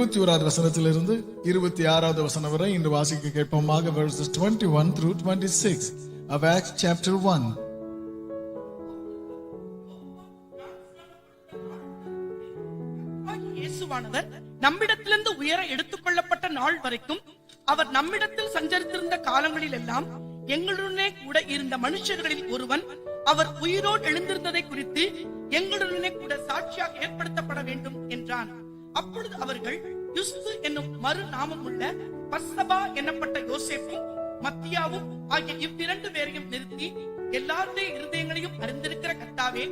21வது வசனத்திலிருந்து 26வது வசனம் வரை இன்று வாசிக்க கேட்போமாக. verses 21 through 26 of Acts chapter 1. இயேசுவானவர் நம்மிடத்திலிருந்து உயர எடுத்துக் கொள்ளப்பட்ட நாள் வரைக்கும் அவர் நம்மிடத்தில் சஞ்சரித்திருந்த காலங்களில் எல்லாம் எங்களுடனே கூட இருந்த மனுஷர்களில் ஒருவன் அவர் உயிரோடு எழுந்திருந்ததை குறித்து எங்களுடனே கூட சாட்சியாக ஏற்படுத்தப்பட வேண்டும் என்றான். அப்பொழுது அவர்கள் யுஸ்து என்னும் மறு நாமம் உள்ள பர்சபா என்னப்பட்ட யோசேப்பும் மத்தியாவும் ஆகிய இவ்விரண்டு பேரையும் நிறுத்தி, எல்லாருடைய இருதயங்களையும் அறிந்திருக்கிற கர்த்தாவே,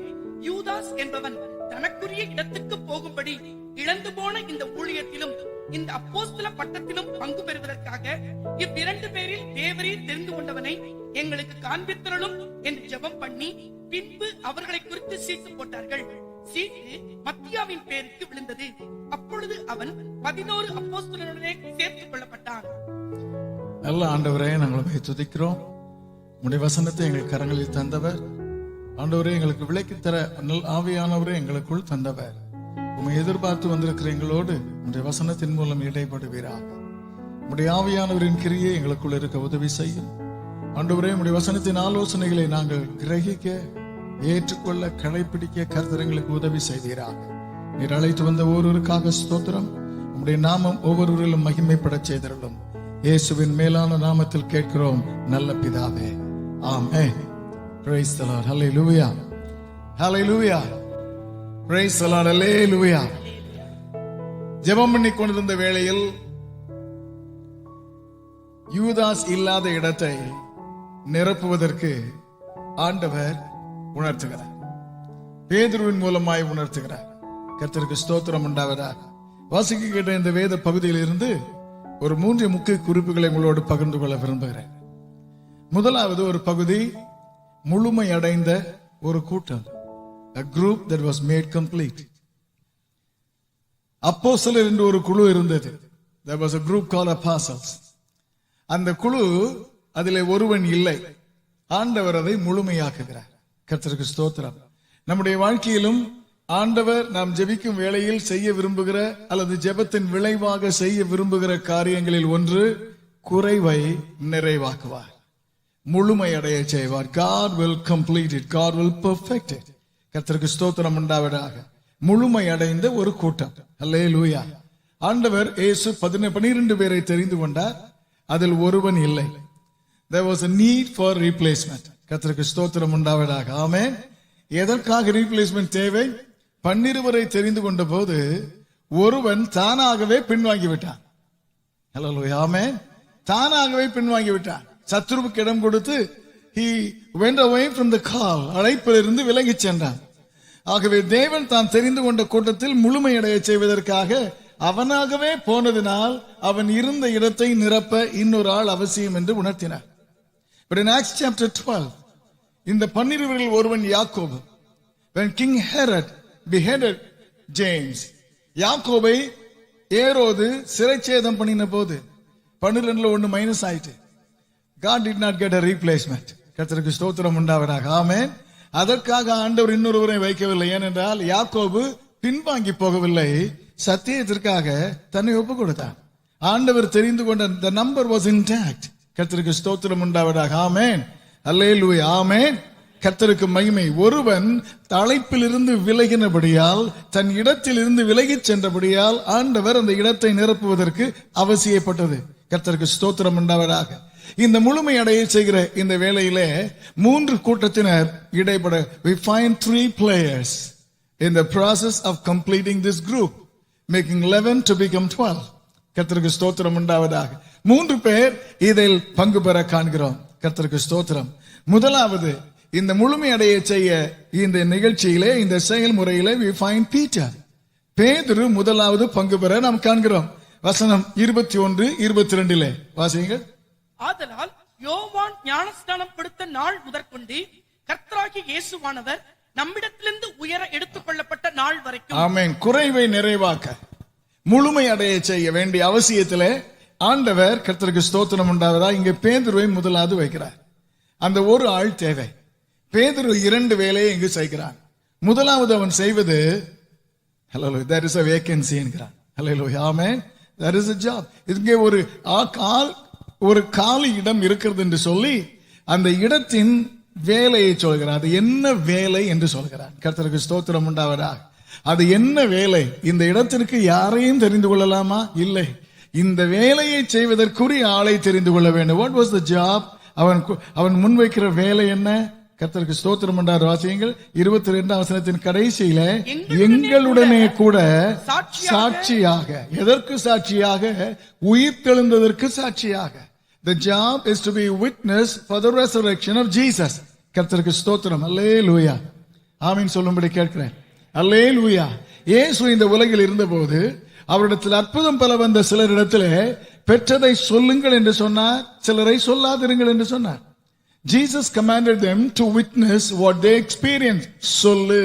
யூதாஸ் என்பவன் தனக்குரிய இடத்துக்கு போகும்படி இழந்து போன இந்த ஊழியத்திலும் இந்த அப்போஸ்தல பட்டத்திலும் பங்கு பெறுவதற்காக இவ்விரண்டு பேரில் தேவரீர் தெரிந்து கொண்டவனை எங்களுக்கு காண்பித்தரலும் என்று ஜெபம் பண்ணி, பின்பு அவர்களை குறித்து சீட்டு போட்டார்கள். சீட்டு மத்தியாவின் பேருக்கு விழுந்தது. அப்பொழுது அவன் 11 அப்போஸ்தலருடனே சேர்த்துக் கொள்ளப்பட்டான். நல்ல ஆண்டவரே, நாங்கள் துதிக்கிறோம். உம்முடைய வசனத்தை எங்கள் கரங்களில் தந்தவர் ஆண்டவரே, எங்களுக்கு விளக்கி தர ஆவியானவரே எங்களுக்குள் தந்தவர். உம்மை எதிர்பார்த்து வந்திருக்கிற எங்களோடு உம்முடைய வசனத்தின் மூலம் இடைப்படுவீராக. உம்முடைய ஆவியானவரின் கிரியை எங்களுக்குள் இருக்க உதவி செய்யும் ஆண்டவரே. உம்முடைய வசனத்தின் ஆலோசனைகளை நாங்கள் கிரகிக்க, ஏற்றுக்கொள்ள, கடைபிடிக்க கர்த்தர் எங்களுக்கு உதவி செய்வீராக. நீர் அழைத்து வந்த ஒவ்வொருவருக்காக ஸ்தோத்திரம். உம்முடைய நாமம் ஒவ்வொருவரிலும் மகிமைப்பட செய்தருளும். இயேசுவின் மேலான நாமத்தில் கேட்கிறோம் நல்ல பிதாவே, ஆமென். Praise the Lord. Hallelujah. Hallelujah. Praise the Lord. Hallelujah. ஜெபம் பண்ணி கொண்டிருந்த வேளையில் யூதாஸ் இல்லாத இடத்தை நிரப்புவதற்கு ஆண்டவர் உணர்த்துகிறார். பேதுருவின் மூலமாய் உணர்த்துகிறார். கர்த்தருக்கு ஸ்தோத்திரம் உண்டாவதாக. வாசிக்க கேட்ட இந்த வேத பகுதியில் இருந்து ஒரு 3 முக்கிய குறிப்புகளை உங்களோடு பகிர்ந்து கொள்ள விரும்புகிறேன். முதலாவது ஒரு பகுதி, முழுமை அடைந்த ஒரு கூட்டம், a group that was made complete. அப்போஸ்தலர் என்று ஒரு குழு இருந்தது. There was a group called apostles. அந்த குழு, அதிலே ஒருவன் இல்லை. ஆண்டவர் அதை முழுமையாக்குகிறார். கர்த்தருக்கு ஸ்தோத்திரம். நம்முடைய வாழ்க்கையிலும் ஆண்டவர் நாம் ஜெபிக்கும் வேளையில் செய்ய விரும்புகிற அல்லது ஜெபத்தின் விளைவாக செய்ய விரும்புகிற காரியங்களில் ஒன்று, குறைவை நிறைவாக்குவார், முழுமை அடைய செய்வார். God will complete it. God will perfect it. கர்த்தருக்கு ஸ்தோத்திரம் உண்டாவதாக. முழுமை அடைந்த ஒரு கூட்டம். அல்லேலூயா. ஆண்டவர் இயேசு 12 பேரை தெரிந்து கொண்டார். அதில் ஒருவன் இல்லை. There was a need for replacement. கர்த்தருக்கு ஸ்தோத்திரம் உண்டாவதாக. ஆமென். எதற்காக ரீப்ளேஸ்மெண்ட் தேவை? 12 தெரிந்து கொண்ட போது ஒருவன் தானாகவே பின்வாங்கி விட்டான். அல்லேலூயா. ஆமென். தானாகவே பின்வாங்கி விட்டான். சத்துருவுக்கு இடம் கொடுத்து he went away from the call. அழைப்பிலிருந்து விலகி சென்றான். ஆகவே தேவன் தான் தெரிந்து கொண்ட கூட்டத்தில் முழுமையடைய செய்வதற்காக அவனாகவே போனதினால் அவன் இருந்த இடத்தை நிரப்ப இன்னொரு ஆள் அவசியம் என்று உணர்த்தினார். But in Acts chapter 12, இந்த 12 ஒருவன் யாக்கோபு. When King Herod beheaded James, யாக்கோபை ஏரோது சிறைச்சேதம் பண்ணின போது 12 ஒன்று மைனஸ் ஆயிட்டு. God did not get a replacement. கர்த்தருக்கு ஸ்தோத்திரம் உண்டாவதாக. ஆமென். அதற்காக ஆண்டவர் இன்னொருவரை வைக்கவில்லை. ஏனென்றால் யாக்கோபு பின்வாங்கி போகவில்லை, சத்தியத்திற்காக தன்னை ஒப்பு கொடுத்தார். ஆண்டவர் தெரிந்து கொண்ட the number was intact. கர்த்தருக்கு ஸ்தோத்திரம் உண்டாவதாக. ஆமென். அல்லேலூயா. ஆமென். கர்த்தருக்கு மகிமை. ஒருவன் அழைப்பிலிருந்து விலகினபடியால், தன் இடத்தில் இருந்து விலகி சென்றபடியால் ஆண்டவர் அந்த இடத்தை நிரப்புவதற்கு அவசியப்பட்டது. கர்த்தருக்கு ஸ்தோத்திரம் உண்டாவதாக. இந்த முழுமை அடைய செய்கிற இந்த வேளையிலே 3 கூட்டத்தினர் இடைப்பட we find 3 players in the process of completing this group, making 11 to become 12. கர்த்தருக்கு ஸ்தோத்திரம் உண்டாவதாக. 3 பேர் இதில் பங்கு பெற காண்கிறோம். கர்த்தருக்கு ஸ்தோத்திரம். முதலாவது, இந்த முழுமை அடைய செய்ய இந்த நிகழ்ச்சியிலே, இந்த செயல்முறையிலே we find Peter. பேதுரு முதலாவது பங்கு பெற நாம் காண்கிறோம். வசனம் 21, 22 வாசியுங்கள். ஆதலால் யோவான் ஞானஸ்நானம் கொடுத்த நாள் முதற்கொண்டு கர்த்தராகிய இயேசுவானவர் நம்மிடத்திலிருந்து உயர எடுத்துக் கொள்ளப்பட்ட நாள் வரைக்கும். ஆமென். குறைவை நிறைவாக்க, முழுமை அடைய செய்ய வேண்டிய அவசியத்திலே ஆண்டவர், கர்த்தருக்கு ஸ்தோத்திரம் உண்டாவதா, இங்க பேதுருவை முதலாவது வைக்கிறார். அந்த ஒரு ஆள் தேவை. பேதுரு 2 வேலையை இங்கு செய்கிறான். முதலாவது அவன் செய்வது, hello, there is a vacancy என்கிறான். Hallelujah. Amen. That is a job. இங்கே ஒரு காலி இடம் இருக்கிறது என்று சொல்லி அந்த இடத்தின் வேலையை சொல்கிறார். அது என்ன வேலை என்று சொல்கிறார். கர்த்தருக்கு ஸ்தோத்திரம் உண்டாவதாக. அது என்ன வேலை? இந்த இடத்திற்கு யாரையும் தெரிந்து கொள்ளலாமா? இல்லை. இந்த வேலையை செய்வதற்குரிய ஆளை தெரிந்து கொள்ள வேண்டும். What was the job? அவன் முன்வைக்கிற வேலை என்ன? கர்த்தருக்கு ஸ்தோத்திரம் உண்டார். வாசியங்கள் 22 வசனத்தின் கடைசியில எங்களுடனே கூட சாட்சியாக. எதற்கு சாட்சியாக? உயிர்த்தெழுந்ததற்கு சாட்சியாக. The job is to be witness for the resurrection of Jesus. கர்த்தருக்கு ஸ்தோத்திரம். அல்லேலூயா. ஆமீன் சொல்லும்படி கேட்கிறேன். அல்லேலூயா. இயேசு இந்த உலகில் இருந்தபோது அவரிடத்தில் அற்புதம் பல வந்த சிலரிடத்திலே பெற்றதை சொல்லுங்கள் என்று சொன்னார், சிலரை சொல்லாதிருங்கள் என்று சொன்னார். Jesus commanded them to witness what they experienced. சொல்லு.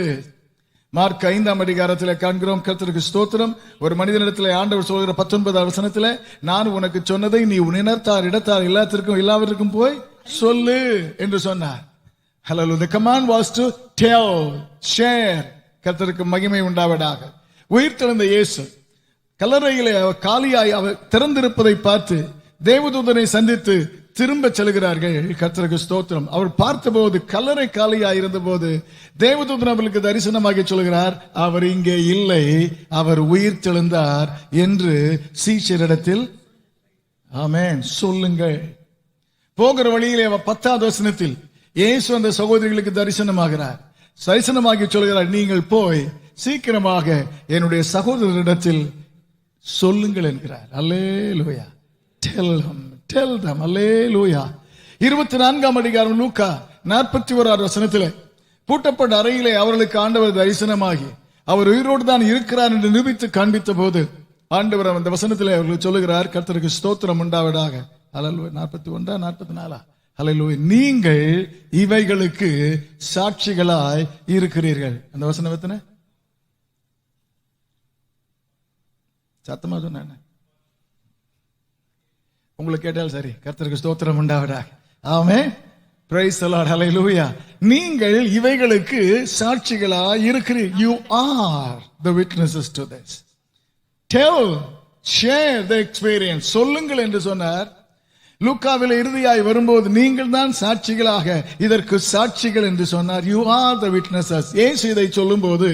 மார்க் 5 அதிகாரத்தில் காண்கிறோம். கர்த்தருக்கு ஸ்தோத்திரம். ஒரு மனிதனிடத்தில் ஆண்டவர் சொல்கிற 19 வசனத்தில், நான் உனக்கு சொன்னதை நீ உணர்த்தார் இடத்தார் எல்லாவற்றிற்கும் போய் சொல்லு என்று சொன்னார். Hallelujah. The command was to tell, share. கர்த்தருக்கு மகிமை உண்டாவதாக. உயிர்த்தெழுந்த இயேசு கல்லறையிலே காலியாய் அவர் திறந்திருப்பதை பார்த்து தேவதூதனை சந்தித்து திரும்ப செல்கிறார்கள். கர்த்தருக்கு ஸ்தோத்திரம். அவர் பார்த்தபோது கல்லறை காலியாய் இருந்த போது தேவதூதன் அவர்களுக்கு தரிசனமாகி சொல்கிறார், அவர் இங்கே இல்லை, அவர் உயிர்த்தெழுந்தார் என்று சீஷரிடத்தில் ஆமென் சொல்லுங்கள். போகிற வழியிலே 10வது வசனத்தில் இயேசு அந்த சகோதரிகளுக்கு தரிசனமாகி சொல்கிறார், நீங்கள் போய் சீக்கிரமாக என்னுடைய சகோதரரிடத்தில் சொல்லுங்கள் என்கிறார். அல்லேலூயா. Tell them. அல்லேலூயா. 24 அதிகாரம் லூக்கா 41 வசனத்திலே பூட்டப்பட்ட அறையிலே அவர்களுக்கு ஆண்டவர் தரிசனமாகி அவர் உயிரோடு தான் இருக்கிறார் என்று நிரூபித்து காண்பித்த போது ஆண்டவர் அந்த வசனத்திலே அவர்களுக்கு சொல்லுகிறார், கர்த்தருக்கு ஸ்தோத்திரம் உண்டாவதாக. அல்லேலூயா. 41 44. அல்லேலூயா. நீங்கள் இவைகளுக்கு சாட்சிகளாய் இருக்கிறீர்கள். அந்த வசனம் எத்தனை? சத்தமா சொன்ன உங்களுக்கு கேட்டால் சரி. கர்த்தருக்கு ஸ்தோத்திரம் உண்டாவதாக. ஆமென். Praise the Lord. ஹல்லேலூயா. நீங்கள் இவைகளுக்கு சாட்சிகளாய் இருக்கிறீர்கள். You are the witnesses to this. Tell, share the experience. சொல்லுங்கள் என்று சொன்னார். லூக்காவில் இறுதியாய் வரும்போது நீங்கள் தான் சாட்சிகளாக இதற்கு சாட்சிகள் என்று சொன்னார். You are the witnesses. இயேசு இதை சொல்லும்போது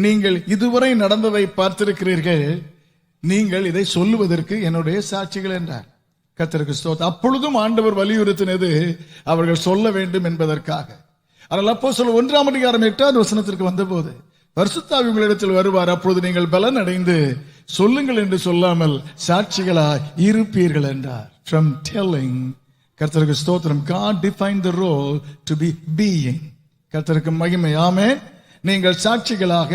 நீங்கள் இதுவரை நடந்ததை பார்த்திருக்கிறீர்கள், நீங்கள் இதை சொல்லுவதற்கு என்னுடைய சாட்சிகள் என்றார். கர்த்தருக்கு ஸ்தோத்திரம். அப்பொழுதும் ஆண்டவர் வலியுறுத்தினது அவர்கள் சொல்ல வேண்டும் என்பதற்காக. ஆனால் அப்போஸ்தலர் 1 அதிகாரம் 8வது வசனத்திற்கு வந்தபோது பரிசுத்த ஆவி உங்களிடத்தில் வருவார், அப்பொழுது நீங்கள் பலன் அடைந்து சொல்லுங்கள் என்று சொல்லாமல் சாட்சிகளாய் இருப்பீர்கள் என்றார். From telling, கர்த்தருக்கு ஸ்தோத்திரம். God defined the role to be being. கர்த்தருக்கு மகிமை. ஆமென். நீங்கள் சாட்சிகளாக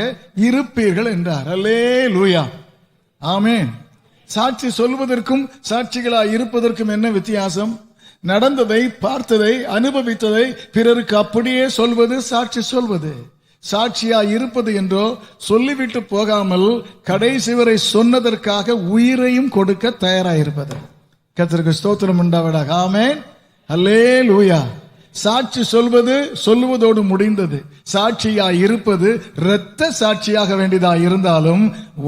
இருப்பீர்கள் என்றார். அல்லேலூயா. ஆமென். சாட்சி சொல்வதற்கும் சாட்சிகளாய் இருப்பதற்கும் என்ன வித்தியாசம்? நடந்ததை, பார்த்ததை, அனுபவித்ததை பிறருக்கு அப்படியே சொல்வது சாட்சி சொல்வது. சாட்சியாய் இருப்பது என்றோ சொல்லிவிட்டு போகாமல் கடைசி வரை சொன்னதற்காக உயிரையும் கொடுக்க தயாராயிருப்பது. கர்த்தருக்கு ஸ்தோத்திரம் உண்டாவதாக. ஆமென். அல்லேலூயா. சாட்சி சொல்லுவதோடு முடிந்தது. சாட்சியாய் இருப்பது இரத்த சாட்சியாக வேண்டியதாய் இருந்தாலும்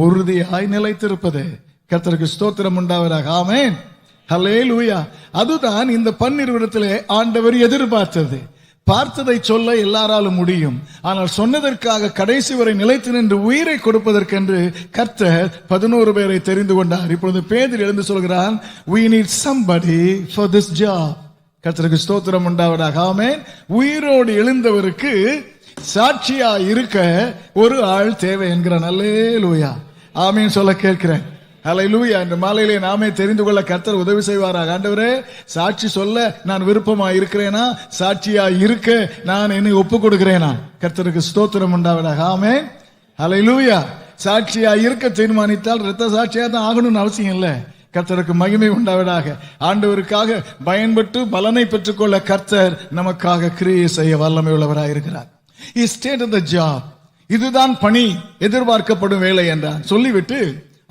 உறுதியாய் நிலைத்திருப்பது. கர்த்தருக்கு ஸ்தோத்திரம் உண்டாவதாக. ஆமென். ஹல்லேலூயா. அதுதான் இந்த 12 ஆண்டவர் எதிர்பார்த்தது. பார்த்ததை சொல்ல எல்லாராலும் முடியும், ஆனால் சொன்னதற்காக கடைசி வரை நிலைத்து நின்று உயிரை கொடுப்பதற்கென்று கர்த்தர் 11 பேரை தெரிந்து கொண்டார். இப்பொழுது பேதுரு எழுந்து சொல்கிறான், we need somebody for this job. கர்த்தருக்கு ஸ்தோத்திரம் உண்டாவதாக. ஆமென். உயிரோடு எழுந்தவருக்கு சாட்சியா இருக்க ஒரு ஆள் தேவை என்கிறான். அல்லேலூயா. ஆமென் சொல்ல கேட்கிறேன். ஹல்லேலூயா. இந்த மாலையிலே நாமே தெரிந்து கொள்ள கர்த்தர் உதவி செய்வாராக. ஆண்டவரே, சாட்சி சொல்ல நான் விருப்பமா இருக்கிறேனா? சாட்சியா இருக்க நான் என்னை ஒப்பு கொடுக்கிறேனா? கர்த்தருக்கு ஸ்தோத்திரம் உண்டாவதாக. ஆமென். ஹல்லேலூயா. சாட்சியா இருக்க தீர்மானித்தால் இரத்த சாட்சியா தான் ஆகணும்னு அவசியம் இல்லை. கர்த்தருக்கு மகிமை உண்டாவதாக. ஆண்டவருக்காக பயன்பட்டு பலனை பெற்றுக்கொள்ள கர்த்தர் நமக்காக கிரியை செய்ய வல்லமை உள்ளவராக இருக்கிறார். He stated the job. இதுதான் பணி, எதிர்பார்க்கப்படும் வேலை என்றான். சொல்லிவிட்டு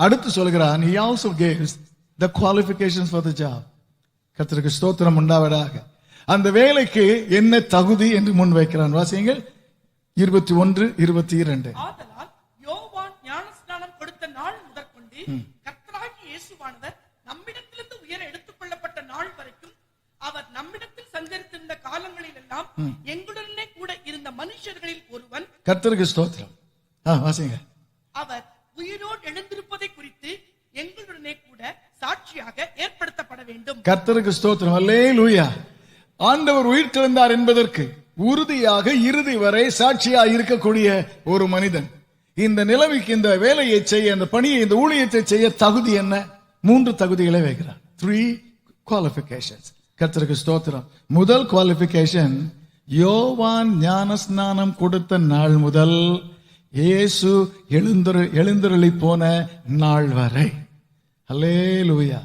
அடுத்து சொல்கிறான், he also gives the qualifications for the job. கர்த்தருக்கு ஸ்தோத்திரம் உண்டாவதாக. அந்த வேலைக்கு என்ன தகுதி என்று முன் வைக்கிறான். வாசியுங்கள் 21, 22. ஆதலால் யோவான் ஞானஸ்நானம் கொடுத்த நாள் முதற்கொண்டு கர்த்தராகிய இயேசுவானவர் நம்மிடத்திலிருந்து உயர எடுத்துக் கொள்ளப்பட்ட நாள் வரைக்கும் அவர் நம்மிடத்தில் சஞ்சரித்திருந்த காலங்களில் எல்லாம் எங்களுடனே கூட இருந்த மனுஷர்களில் ஒருவன். கர்த்தருக்கு ஸ்தோத்திரம். வாசிங்க. அவர் உயிரோடு எழுந்திருப்பதை குறித்து எங்களுடனே கூட சாட்சியாக ஏற்படுத்தப்பட வேண்டும். கர்த்தருக்கு ஸ்தோத்திரம். அல்லேலூயா. ஆண்டவர் உயிர் தெழுந்தார் என்பதற்கு உறுதியாக இறுதி வரை சாட்சியாக இருக்கக்கூடிய ஒரு மனிதன். இந்த நிலைமைக்கு, இந்த வேலையை செய்ய, இந்த பணியை, இந்த ஊழியத்தை செய்ய தகுதி என்ன? 3 தகுதிகளை வைக்கிறார். 3 qualifications. கர்த்தருக்கு ஸ்தோத்திரம். முதல் குவாலிபிகேஷன், யோவான் ஞானஸ்நானம் கொடுத்த நாள் முதல் இயேசு எழுந்தருளி போன நாள் வரை. அல்லேலூயா.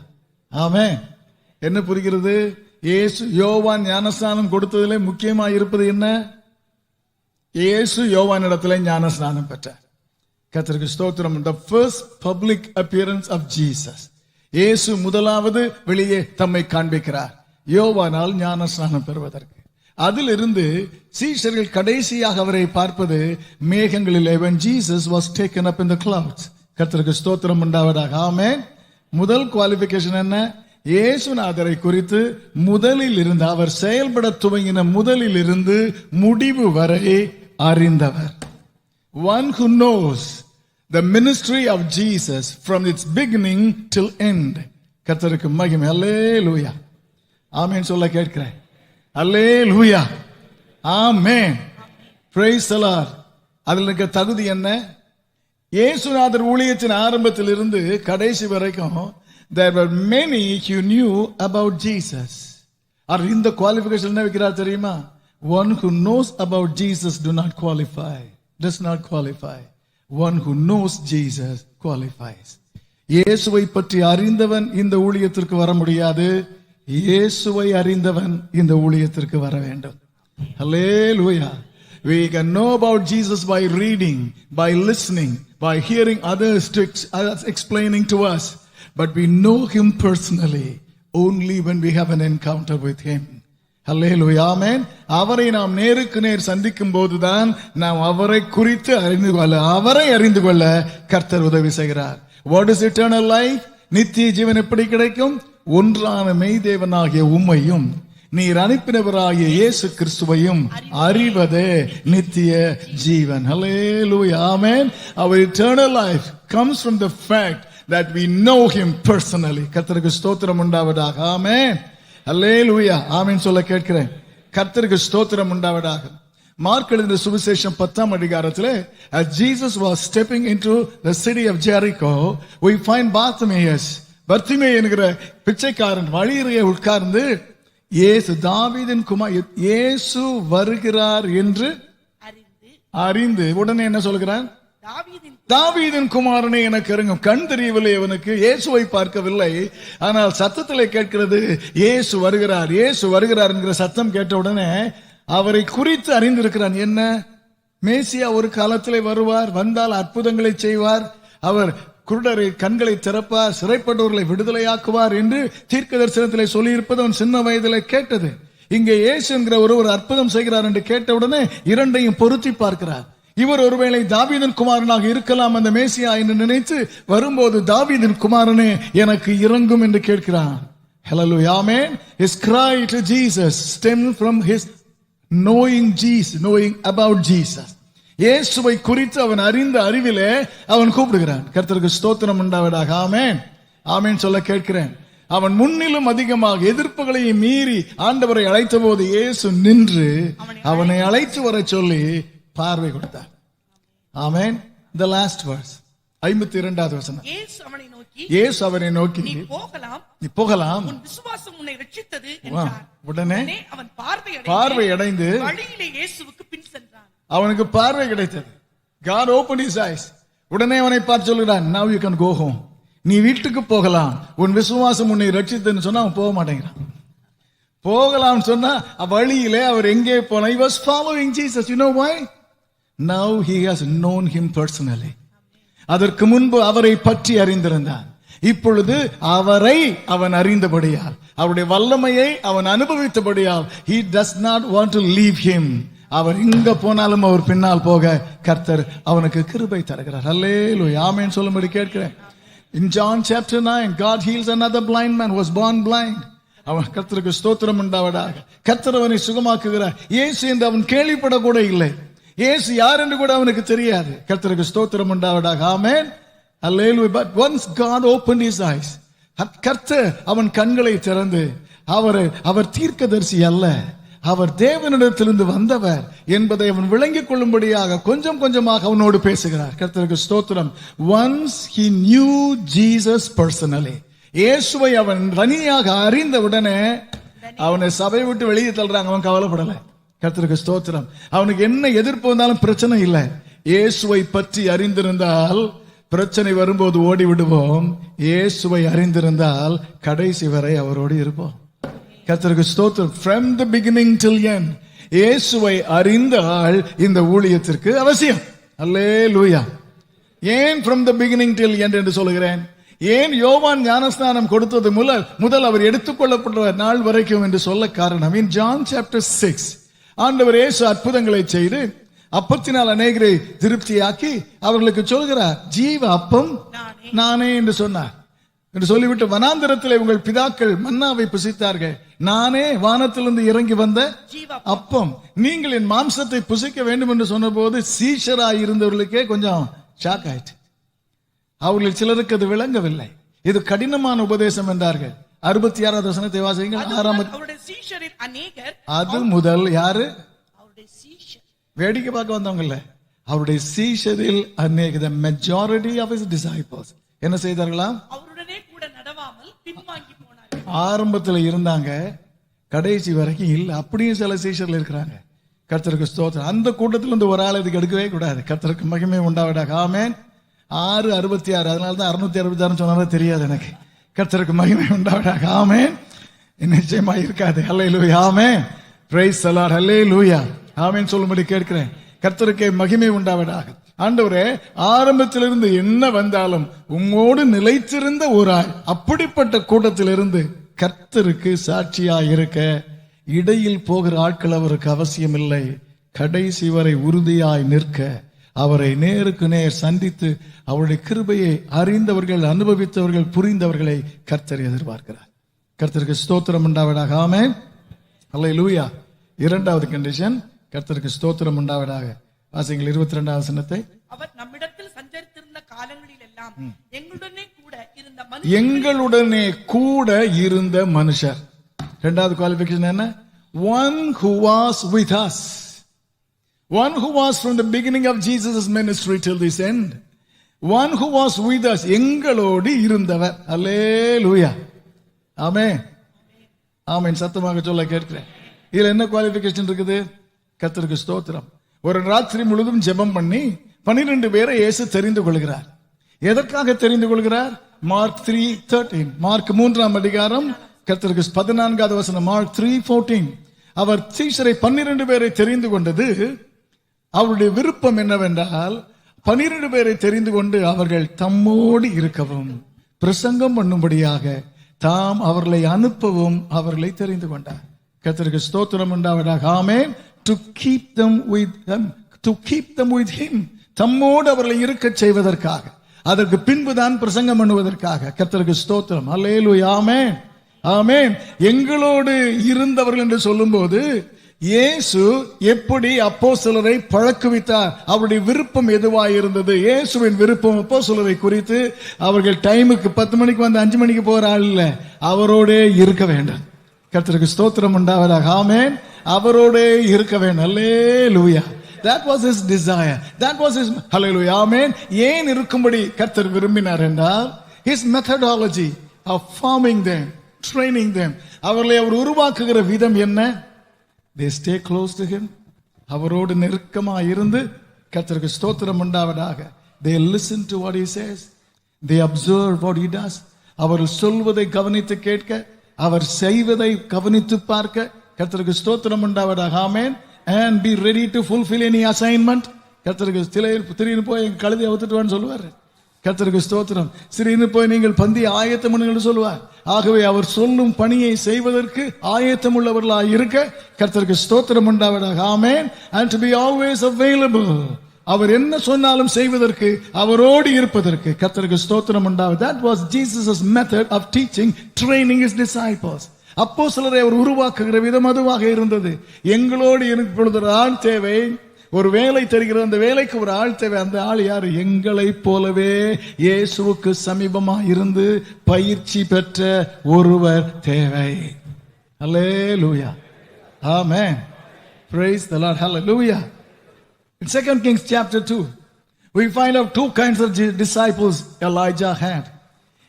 ஆமென். என்ன புரிகிறது? இயேசு யோவான் ஞானஸ்நானம் கொடுத்ததிலே முக்கியமாக இருப்பது என்ன? இயேசு யோவான் இடத்துல ஞானஸ்நானம் பெற்றார். கர்த்தருக்கு ஸ்தோத்திரம். The first public appearance of Jesus. இயேசு முதலாவது வெளியே தம்மை காண்பிக்கிறார் யோவானால் ஞானஸ்நானம் பெறுவதற்கு. அதிலிருந்து சீஷர்கள் கடைசியாக அவரை பார்ப்பது மேகங்களிலே, when Jesus was taken up in the clouds. கர்த்தருக்கு ஸ்தோத்திரம் உண்டாவதாக. ஆமென். முதல் குவாலிபிகேஷன் என்ன? இயேசுநாதரை குறித்து முதலில் இருந்து, அவர் செயல்பட துவங்கின முதலில் இருந்து முடிவு வரை அறிந்தவர். One who knows the ministry of Jesus from its beginning till end. கர்த்தருக்கு மகிமை. அல்லேலூயா. ஆமென் சொல்ல கேட்கிறேன். அல்லேலூயா. ஆமென். Praise the Lord. அதில் இருக்க தகுதி என்ன? இயேசுநாதர் ஊழியத்தின் ஆரம்பத்தில் இருந்து கடைசி வரைக்கும் there were many who knew about Jesus. இந்த குவாலிஃபிகேஷன் என்ன வைக்கிறார் தெரியுமா? One who knows about Jesus does not qualify. One who knows Jesus qualifies. இயேசுவை பற்றி அறிந்தவன் இந்த ஊழியத்திற்கு வர முடியாது. இயேசுவை அறிந்தவன் இந்த ஊழியத்திற்கு வர வேண்டும். Hallelujah. We can know about Jesus by reading, by listening, by hearing others explaining to us. But we know him personally only when we have an encounter with him. Hallelujah. Amen. அவரை நாம் நேருக்கு நேர் சந்திக்கும் போதுதான் நாம் அவரை குறித்து அறிந்து கொள்ள கர்த்தர் உதவி செய்கிறார். What is eternal life? நித்திய ஜீவன் எப்படி கிடைக்கும்? ஒன்றான மெய்தேவனாகிய உம்மையும் நீர் அனுப்பினவராகிய இயேசு கிறிஸ்துவையும் அறிவதே நித்திய ஜீவன். Hallelujah. Amen. Our eternal life comes from the fact that we know him personally. கர்த்தருக்கு ஸ்தோத்திரம் உண்டாவதாக. ஆமென். அல்லேலூயா. ஆமென் சொல்ல கேட்கிறேன். கர்த்தருக்கு ஸ்தோத்திரம் உண்டாவதாக. மார்க் எழுதின சுவிசேஷம் 10ஆம் அதிகாரத்திலே, as Jesus was stepping into the city of Jericho, we find Bartimaeus. பர்திமே என்கிற பிச்சைக்காரன் வழியிலே உட்கார்ந்து இயேசு தாவீதின் குமாரன் இயேசு வருகிறார் என்று அறிந்து உடனே என்ன சொல்கிறான்? தாவீதின் குமாரனே எனக்கு இறங்கும். கண் தெரியவில்லை அவனுக்கு, இயேசுவை பார்க்கவில்லை. ஆனால் சத்தத்திலே கேட்கிறது இயேசு வருகிறார், இயேசு வருகிறார் என்கிற சத்தம் கேட்ட உடனே அவரை குறித்து அறிந்திருக்கிறான். என்ன? மேசியா ஒரு காலத்திலே வருவார், வந்தால் அற்புதங்களை செய்வார், அவர் குருடரை கண்களை திறப்பார், சிறைப்பட்டவர்களை விடுதலையாக்குவார் என்று தீர்க்க தரிசனத்திலே சொல்லி இருப்பது அவன் சின்ன வயதிலே கேட்டது. இங்கே இயேசு என்கிற ஒரு அற்புதம் செய்கிறார் என்று கேட்டவுடனே இரண்டையும் பொருத்தி பார்க்கிறார். இவர் ஒருவேளை தாவீதின் குமாரனாக இருக்கலாம் அந்த மேசியா என்று நினைத்து வரும்போது, தாவீதின் குமாரனே எனக்கு இறங்கும் என்று கேட்கிறான். Hallelujah. Amen. His cry to Jesus stemmed from his knowing about Jesus. இயேசுவை குறித்து அவன் அறிந்த அறிவிலே அவன் கூப்பிடுகிறான். கர்த்தருக்கு ஸ்தோத்திரம் உண்டாவதாக. ஆமென். ஆமென் சொல்ல கேட்கிறேன். அவன் முன்னிலும் அதிகமாக எதிர்ப்புகளை மீறி ஆண்டவரை அழைத்த போது இயேசு நின்று அவனை அழைத்து வர சொல்லி பார்வை கொடுத்தார். ஆமென். The last verse, 52வது வசனம். இயேசு அவனை நோக்கி நீ போகலாம், உன் விசுவாசம் உன்னை ரட்சித்தது என்றார். உடனே அவன் பார்வை அடைந்து வழியிலே இயேசுவுக்கு பின் சென்றான். அவனுக்கு பார்வை கிடைத்தது. God opened his eyes. உடனே அவனை பார்த்து சொல்கிறான், now you can go home. நீ வீட்டுக்கு போகலாம், உன் விசுவாசம் உன்னை ரட்சித்ததுன்னு சொன்னா அவன் போக மாட்டேங்கிறான். போகலாம் சொன்னா வழியிலே அவர் எங்கே போனார்? He was following Jesus. You know why? Now he has known him personally. அதற்கு முன்பு அவரை பற்றி அறிந்திருந்தான். இப்பொழுது அவரை அவன் அறிந்தபடியால், அவருடைய வல்லமையை அவன் அனுபவித்தபடியால், he does not want to leave him. அவர் எங்க போனாலும் அவர் பின்னால் போக கர்த்தர் அவனுக்கு கிருபை தருகிறார். அல்லேலூயா. ஆமென் சொல்லும்படி கேட்கிறேன். In John chapter 9, God heals another blind man who was born blind. அவன் கர்த்தருக்கு ஸ்தோத்திரம் உண்டாவதாக. கர்த்தர் அவனை சுகமாக்குகிறார். இயேசு என்று அவன் கேள்விப்படக்கூட இல்லை. இயேசு யார் என்று கூட அவனுக்கு தெரியாது. கர்த்தருக்கு ஸ்தோத்திரம் உண்டாவதாக. ஆமென். Hallelujah. But once God opened his eyes, கர்த்தர் அவன் கண்களை திறந்து அவர் தீர்க்கதரிசி அல்ல, அவர் தேவனிடத்திலிருந்து வந்தவர் என்பதை அவன் விளங்கிக் கொள்ளும்படியாக கொஞ்சம் கொஞ்சமாக அவனோடு பேசுகிறார். கர்த்தருக்கு ஸ்தோத்திரம். Once he knew Jesus personally, இயேசுவை அவன் தனியாக அறிந்த உடனே அவனை சபை விட்டு வெளியே தள்ளுறாங்க, அவன் கவலைப்படல. கர்த்தருக்கு ஸ்தோத்திரம். அவனுக்கு என்ன எதிர்ப்பு வந்தாலும் பிரச்சனை இல்லை. இயேசுவை பற்றி அறிந்திருந்தால் பிரச்சனை வரும்போது ஓடி விடுவோம். இயேசுவை அறிந்திருந்தால் கடைசி வரை அவரோடு இருப்போம். கர்த்தருக்கு ஸ்தோத்திரம். From the beginning till end, இயேசுவை அறிந்த ஆள் இந்த ஊழியத்திற்கு அவசியம். அல்லேலூயா. ஏன் from the beginning till end என்று சொல்கிறேன்? ஏன் யோவான் ஞானஸ்நானம் கொடுத்தது முதல் அவர் எடுத்துக்கொள்ளப்பட்ட நாள் வரைக்கும் என்று சொல்ல காரணம், in John chapter 6 ஆண்டவர் இயேசு அற்புதங்களை செய்து அப்பத்தினால் அநேகரை திருப்தியாக்கி அவர்களுக்கு சொல்கிறார், ஜீவ அப்பம் நானே என்று சொன்னார். என்று சொல்லிவிட்டு, வனாந்தரத்தில் உங்கள் பிதாக்கள் மன்னாவை புசித்தார்கள், நானே வானத்திலிருந்து இறங்கி வந்த அப்பம், நீங்கள் என் மாம்சத்தை புசிக்க வேண்டும் என்று சொன்ன போது சீஷராய் இருந்தவர்களுக்கே கொஞ்சம் ஷாக் ஆயிடுச்சு. அவர்கள் சிலருக்கு அது விளங்கவில்லை. இது கடினமான உபதேசம் என்றார்கள். 66வது வசனத்தை வாசியுங்கள். அது முதல் யாரு வேடிக்கை பார்க்க வந்தவங்க இல்ல, அவருடைய சீஷரில் அநேக, the majority of his disciples என்ன செய்தார்களாம்? அவருடனே கூட நடவாமல் பின்வாங்கி போனார்கள். ஆரம்பத்தில் இருந்தாங்க, கடைசி வரைக்கும் இல்ல. அப்படியும் சில சீஷர்கள் இருக்கிறாங்க. கர்த்தருக்கு ஸ்தோத்திரம். அந்த கூட்டத்தில் இருந்து ஒரு ஆள் இதுக்கு எடுக்கவே கூடாது. கர்த்தருக்கு மகிமை உண்டாவதாக. ஆமென். 666, அதனாலதான் 666 சொன்னாலும் தெரியாது எனக்கு. கர்த்தருக்கு மகிமை உண்டாவதாக. ஆமென். நிச்சயமா இருக்காது. ஹல்லேலூயா. ஆமென். Praise the Lord. ஹல்லேலூயா. ஆமென் சொல்லும்படி கேட்கிறேன். கர்த்தருக்கு மகிமை உண்டாவதாக. ஆண்டவரே, ஆரம்பத்திலிருந்து என்ன வந்தாலும் உம்மோடு நிலைத்திருந்த ஒரு ஆள், அப்படிப்பட்ட கூட்டத்திலிருந்து கர்த்தருக்கு சாட்சியாய் இருக்க இடையில் போகிற ஆட்கள் அவருக்கு அவசியம் இல்லை. கடைசி வரை உறுதியாய் நிற்க, அவரை நேருக்கு நேர் சந்தித்து அவருடைய கிருபையை அறிந்தவர்கள், அனுபவித்தவர்கள், புரிந்தவர்களை கர்த்தர் எதிர்பார்க்கிறார். கர்த்தருக்கு ஸ்தோத்திரம் உண்டாவதாக. ஆமென். அல்லேலூயா. இரண்டாவது கண்டிஷன், கர்த்தருக்கு ஸ்தோத்திரம் உண்டாவதாக. வாசிங்கள் 22வது வசனத்தை. அவர் நம்மிடத்தில் சஞ்சரித்திருந்த காலங்களில் எல்லாம் எங்களுடனே கூட இருந்த மனுஷர். இரண்டாவது குவாலிஃபிகேஷன் என்ன? One who was with us. One who was from the beginning of Jesus' ministry till this end. One who was with us. எங்களோடு இருந்தவர். அல்லேலூயா. ஆமென். ஆமென். சத்தமாக சொல்ல கேட்கிறேன். இதுல என்ன குவாலிஃபிகேஷன் இருக்குது? கர்த்தருக்கு ஸ்தோத்திரம். ஒரு ராத்திரி முழுதும் ஜெபம் பண்ணி 12 பேரை இயேசு தெரிந்து கொள்கிறார். எதற்காக தெரிந்து கொள்கிறார்? மார்க் 3:13, மார்க் 3ஆம் அதிகாரம் கர்த்தருக்கு 14வது வசனம், மார்க் 3:14. அவர் சீஷரை 12 பேரை தெரிந்து கொண்டது அவருடைய விருப்பம் என்னவென்றால், 12 பேரை தெரிந்து கொண்டு அவர்கள் தம்மோடு இருக்கவும் பிரசங்கம் பண்ணும்படியாக தாம் அவர்களை அனுப்பவும் அவர்களை தெரிந்து கொண்டார். கர்த்தருக்கு ஸ்தோத்திரம் உண்டாவதாக. ஆமென். To keep them with him. தம்மோடு அவர்களை இருக்க செய்வதற்காக, அதற்கு பின்புதான் பிரசங்கம் பண்ணுவதற்காக. கர்த்தருக்கு ஸ்தோத்திரம். அல்லேலூயா. ஆமென். ஆமென். எங்களோடு இருந்தவர்கள் என்று சொல்லும்போது இயேசு எப்படி அப்போஸ்தலரை பழக்குவித்தார், அவருடைய விருப்பம் எதுவாய் இருந்தது, இயேசுவின் விருப்பம் அப்போஸ்தலரை குறித்து அவர்கள் டைமுக்கு 10 மணிக்கு வந்து 5 மணிக்கு போற ஆள் இல்ல, அவரோடே இருக்க வேண்டும். கர்த்தருக்கு ஸ்தோத்திரம் உண்டாவதாக. ஆமென். அவரோடே இருக்க வேண்டும். அல்லேலூயா. That was his desire. That was his, hallelujah. Amen. ஏன் இருக்கும்படி கர்த்தர் விரும்பினார் என்றால், his methodology of forming them, training them, அவர்களை அவர் உருவாக்குகிற விதம் என்ன? They stay close to him. அவரோடு நெருக்கமாக இருந்து, கர்த்தருக்கு ஸ்தோத்திரம் உண்டாவதாக. They listen to what he says. They observe what he does. அவர் சொல்வதை கவனித்து கேட்க, அவர் செய்வதை கவனித்து பார்க்க. கர்த்தருக்கு ஸ்தோத்திரம் உண்டாவதாக. ஆமென். And be ready to fulfill any assignment. கர்த்தருக்கு திடீர்னு போய் கழுதை அவுத்துட்டுவான்னு சொல்லுவார். கர்த்தருக்கு ஸ்தோத்திரம். திடீர்னு போய் நீங்கள் பந்தி ஆயத்தம் பண்ணுங்கள் சொல்லுவார். ஆகவே அவர் சொல்லும் பணியை செய்வதற்கு ஆயத்தம் உள்ளவர்களாக இருக்க கர்த்தருக்கு ஸ்தோத்திரம் உண்டாவதாக. ஆமென். And to be always available. அவர் என்ன சொன்னாலும் செய்வதற்கு, அவரோடு இருப்பதற்கு. கர்த்தருக்கு ஸ்தோத்திரம் உண்டாவது. That was Jesus' method of teaching, training his disciples. அப்போஸ்தலரை அவர் உருவாக்குகிற விதம் அதுவாக இருந்தது. எங்களோடு இப்பொழுது ஒரு ஆள் தேவை, ஒரு வேலை தருகிற அந்த வேலைக்கு ஒரு ஆள் தேவை. அந்த ஆள் யாரு? எங்களை போலவே இயேசுவுக்கு சமீபமா இருந்து பயிற்சி பெற்ற ஒருவர் தேவை. Hallelujah. Amen. Praise the Lord. Hallelujah. In 2 Kings chapter 2, we find out two kinds of disciples Elijah had.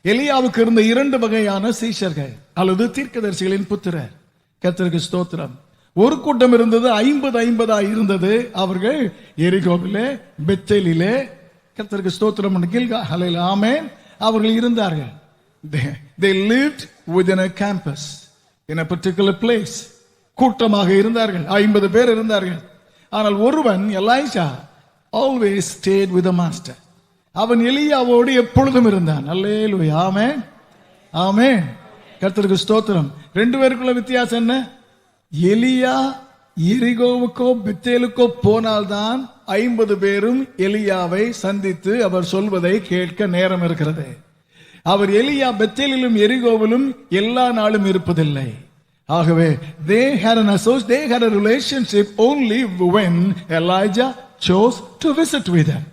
எலியாவுக்கு இருந்த இரண்டு வகையான சீஷர்கள் அல்லது தீர்க்கதரிசிகளின் புத்திரர். கர்த்தருக்கு ஸ்தோத்திரம். ஒரு கூட்டம் இருந்தது, 50 இருந்தது. அவர்கள் எரிகோவிலே, பெத்தேலிலே, கர்த்தருக்கு ஸ்தோத்திரம், கில்காலிலே, ஆமென், அவர்கள் இருந்தார்கள். They lived within a campus in a particular place. கூட்டமாக இருந்தார்கள், 50 பேர் இருந்தார்கள். ஆனால் ஒருவன், எலைஷா, always stayed with the master. அவன் எலியாவோடு எப்பொழுதும் இருந்தான். அல்லேலூயா. ஆமென், ஆமென். கர்த்தருக்கு ஸ்தோத்திரம். ரெண்டு பேருக்குள்ள வித்தியாசம் என்ன? எலியா எரிகோவுக்கோ பெத்தேலுக்கோ போனால்தான் 50 பேரும் எலியாவை சந்தித்து அவர் சொல்வதை கேட்க நேரம் இருக்கிறது. அவர் எலியா பெத்தேலிலும் எரிகோவிலும் எல்லா நாளும் இருப்பதில்லை. ஆகவே they had a relationship only when Elijah chose to visit with them.